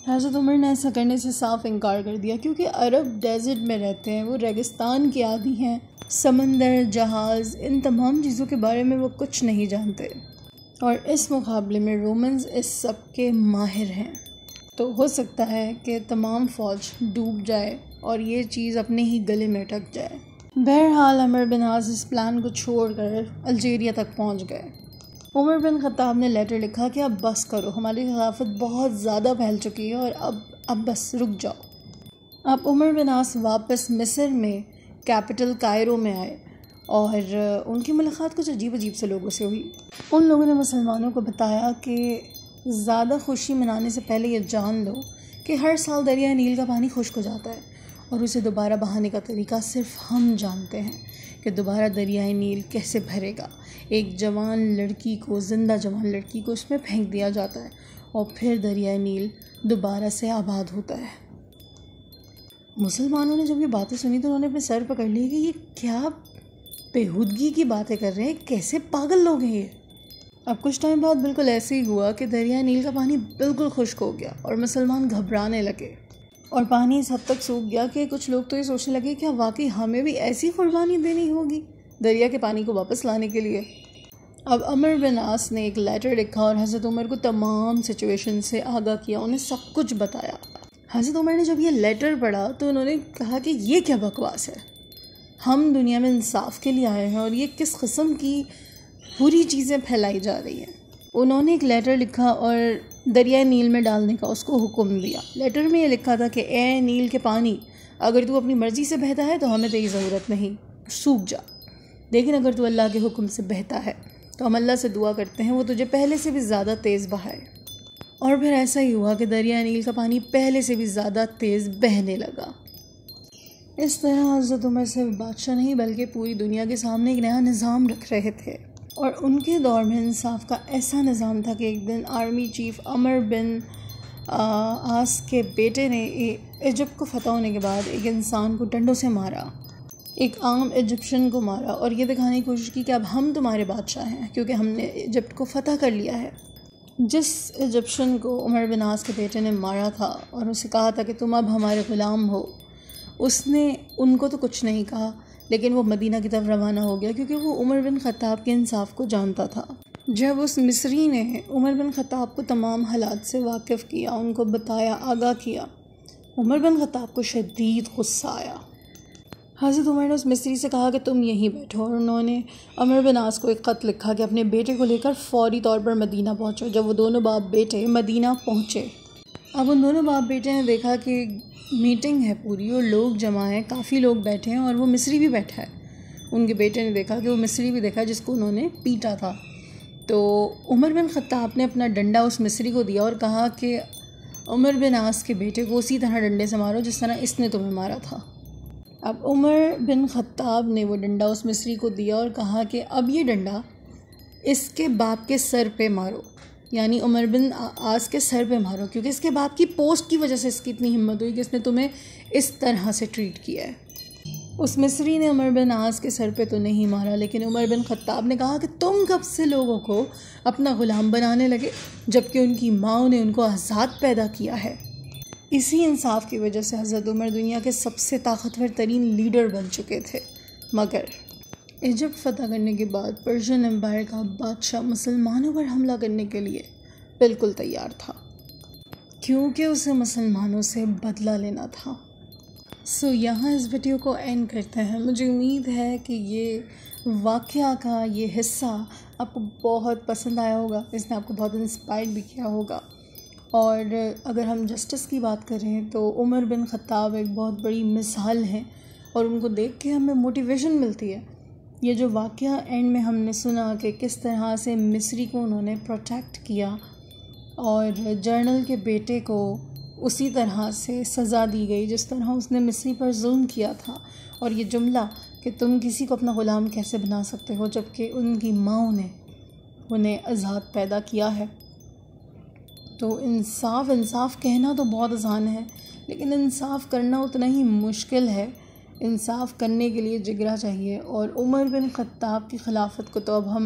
हज़रत उमर ने ऐसा करने से साफ इनकार कर दिया क्योंकि अरब डेज़र्ट में रहते हैं, वो रेगिस्तान के आदी हैं, समंदर, जहाज़, इन तमाम चीज़ों के बारे में वो कुछ नहीं जानते और इस मुकाबले में रोमन्स इस सब के माहिर हैं। तो हो सकता है कि तमाम फ़ौज डूब जाए और ये चीज़ अपने ही गले में अटक जाए। बहरहाल उमर बिन आस इस प्लान को छोड़कर अल्जीरिया तक पहुंच गए। उमर बिन ख़त्ताब ने लेटर लिखा कि अब बस करो, हमारी खिलाफत बहुत ज़्यादा फैल चुकी है और अब बस रुक जाओ। अब उमर बिन आस वापस मिस्र में कैपिटल कायरो में आए और उनकी मुलाकात कुछ अजीब से लोगों से हुई। उन लोगों ने मुसलमानों को बताया कि ज़्यादा खुशी मनाने से पहले ये जान लो कि हर साल दरिया नील का पानी खुश्क हो जाता है और उसे दोबारा बहाने का तरीका सिर्फ हम जानते हैं कि दोबारा दरियाए नील कैसे भरेगा। एक जवान लड़की को, जिंदा जवान लड़की को उसमें फेंक दिया जाता है और फिर दरियाए नील दोबारा से आबाद होता है। मुसलमानों ने जब ये बातें सुनी तो उन्होंने अपने सर पकड़ लिए कि ये क्या बेहूदगी की बातें कर रहे हैं, कैसे पागल लोग हैं ये। अब कुछ टाइम बाद बिल्कुल ऐसे ही हुआ कि दरिया नील का पानी बिल्कुल खुश्क हो गया और मुसलमान घबराने लगे और पानी इस हद तक सूख गया कि कुछ लोग तो ये सोचने लगे क्या वाकई हमें भी ऐसी कुर्बानी देनी होगी दरिया के पानी को वापस लाने के लिए। अब उमर बिन आस ने एक लेटर लिखा और हज़रत उमर को तमाम सिचुएशन से आगाह किया, उन्हें सब कुछ बताया। हज़रत उमर ने जब ये लेटर पढ़ा तो उन्होंने कहा कि ये क्या बकवास है, हम दुनिया में इंसाफ के लिए आए हैं और ये किस किस्म की बुरी चीज़ें फैलाई जा रही हैं। उन्होंने एक लेटर लिखा और दरिया नील में डालने का उसको हुक्म दिया। लेटर में ये लिखा था कि ए नील के पानी, अगर तू अपनी मर्ज़ी से बहता है तो हमें तेरी ज़रूरत नहीं, सूख जा, लेकिन अगर तू अल्लाह के हुक्म से बहता है तो हम अल्लाह से दुआ करते हैं वो तुझे पहले से भी ज़्यादा तेज़ बहाए। और फिर ऐसा ही हुआ कि दरिया नील का पानी पहले से भी ज़्यादा तेज़ बहने लगा। इस तरह हज़रत उमर सिर्फ बादशाह नहीं बल्कि पूरी दुनिया के सामने एक नया निज़ाम रख रहे थे और उनके दौर में इंसाफ का ऐसा निज़ाम था कि एक दिन आर्मी चीफ उमर बिन आस के बेटे ने इजिप्ट को फ़तह होने के बाद एक इंसान को डंडों से मारा, एक आम इजिप्शियन को मारा और ये दिखाने की कोशिश की कि अब हम तुम्हारे बादशाह हैं क्योंकि हमने इजिप्ट को फ़तह कर लिया है। जिस इजिप्शियन को उमर बिन आस के बेटे ने मारा था और उसे कहा था कि तुम अब हमारे ग़ुलाम हो, उसने उनको तो कुछ नहीं कहा लेकिन वो मदीना की तरफ रवाना हो गया क्योंकि वो उमर बिन ख़त्ताब के इंसाफ को जानता था। जब उस मिस्री ने उमर बिन ख़त्ताब को तमाम हालात से वाकिफ़ किया, उनको बताया, आगाह किया, उमर बिन ख़त्ताब को शदीद गुस्सा आया। हज़रत उमर ने उस मिस्री से कहा कि तुम यहीं बैठो और उन्होंने उमर बिन आस को एक ख़त लिखा कि अपने बेटे को लेकर फ़ौरी तौर पर मदीना पहुँचो। जब वो दोनों बाप बेटे मदीना पहुँचे, अब उन दोनों बाप बेटे ने देखा कि मीटिंग है पूरी और लोग जमा हैं, काफ़ी लोग बैठे हैं और वो मिस्री भी बैठा है। उनके बेटे ने देखा कि वो मिस्री भी देखा जिसको उन्होंने पीटा था। तो उमर बिन ख़त्ताब ने अपना डंडा उस मिस्री को दिया और कहा कि उमर बिन आस के बेटे को उसी तरह डंडे से मारो जिस तरह इसने तुम्हें मारा था। अब उमर बिन ख़त्ताब ने वो डंडा उस मिस्री को दिया और कहा कि अब ये डंडा इसके बाप के सर पे मारो, यानी उमर बिन आस के सर पे मारो, क्योंकि इसके बाप की पोस्ट की वजह से इसकी इतनी हिम्मत हुई कि इसने तुम्हें इस तरह से ट्रीट किया है। उस मिस्री ने उमर बिन आस के सर पे तो नहीं मारा, लेकिन उमर बिन ख़त्ताब ने कहा कि तुम कब से लोगों को अपना ग़ुलाम बनाने लगे जबकि उनकी माँ ने उनको आज़ाद पैदा किया है। इसी इंसाफ की वजह से हज़रत उमर दुनिया के सबसे ताकतवर तरीन लीडर बन चुके थे। मगर इजिप्ट फ़तह करने के बाद पर्शियन एम्पायर का बादशाह मुसलमानों पर हमला करने के लिए बिल्कुल तैयार था क्योंकि उसे मुसलमानों से बदला लेना था। सो यहाँ इस वीडियो को एंड करते हैं। मुझे उम्मीद है कि ये वाक़या का ये हिस्सा आपको बहुत पसंद आया होगा, इसने आपको बहुत इंस्पायर भी किया होगा। और अगर हम जस्टिस की बात करें तो उमर बिन ख़त्ताब एक बहुत बड़ी मिसाल हैं और उनको देख के हमें मोटिवेशन मिलती है। ये जो वाक़या एंड में हमने सुना कि किस तरह से मिस्री को उन्होंने प्रोटेक्ट किया और जर्नल के बेटे को उसी तरह से सज़ा दी गई जिस तरह उसने मिस्री पर जुल्म किया था, और ये जुमला कि तुम किसी को अपना ग़ुलाम कैसे बना सकते हो जबकि उनकी माँ ने उन्हें आज़ाद पैदा किया है। तो इंसाफ कहना तो बहुत आसान है लेकिन इंसाफ करना उतना ही मुश्किल है। इंसाफ करने के लिए जिगरा चाहिए और उमर बिन ख़त्ताब की खिलाफत को तो अब हम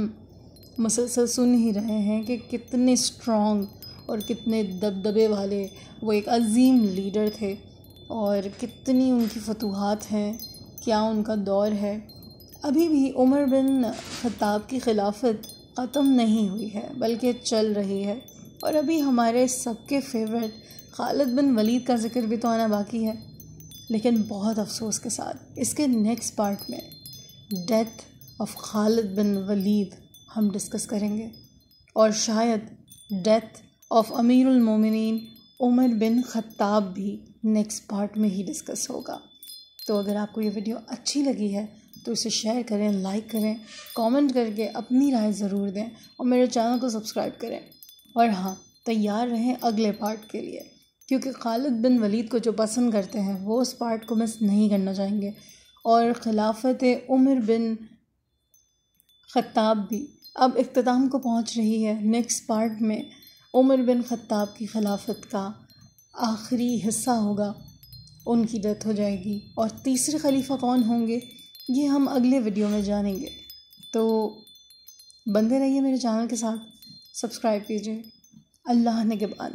मुसलसल सुन ही रहे हैं कि कितने स्ट्रॉन्ग और कितने दबदबे वाले वो एक अजीम लीडर थे और कितनी उनकी फतूहात हैं, क्या उनका दौर है। अभी भी उमर बिन ख़त्ताब की खिलाफत ख़त्म नहीं हुई है बल्कि चल रही है और अभी हमारे सबके फेवरेट खालिद बिन वलीद का ज़िक्र भी तो आना बाकी है। लेकिन बहुत अफसोस के साथ इसके नेक्स्ट पार्ट में डेथ ऑफ खालिद बिन वलीद हम डिस्कस करेंगे। और शायद डेथ ऑफ अमीरुल मोमिनीन उमर बिन ख़त्ताब भी नेक्स्ट पार्ट में ही डिस्कस होगा। तो अगर आपको ये वीडियो अच्छी लगी है तो इसे शेयर करें, लाइक करें, कमेंट करके अपनी राय ज़रूर दें और मेरे चैनल को सब्सक्राइब करें। और हाँ, तैयार रहें अगले पार्ट के लिए, क्योंकि खालिद बिन वलीद को जो पसंद करते हैं वो उस पार्ट को मिस नहीं करना चाहेंगे। और खिलाफत उमर बिन ख़त्ताब भी अब इख्तिताम को पहुंच रही है। नेक्स्ट पार्ट में उमर बिन ख़त्ताब की खिलाफत का आखिरी हिस्सा होगा, उनकी डेथ हो जाएगी और तीसरे खलीफा कौन होंगे ये हम अगले वीडियो में जानेंगे। तो बंदे रहिए मेरे चैनल के साथ, सब्सक्राइब कीजिए। अल्लाह निगहबान।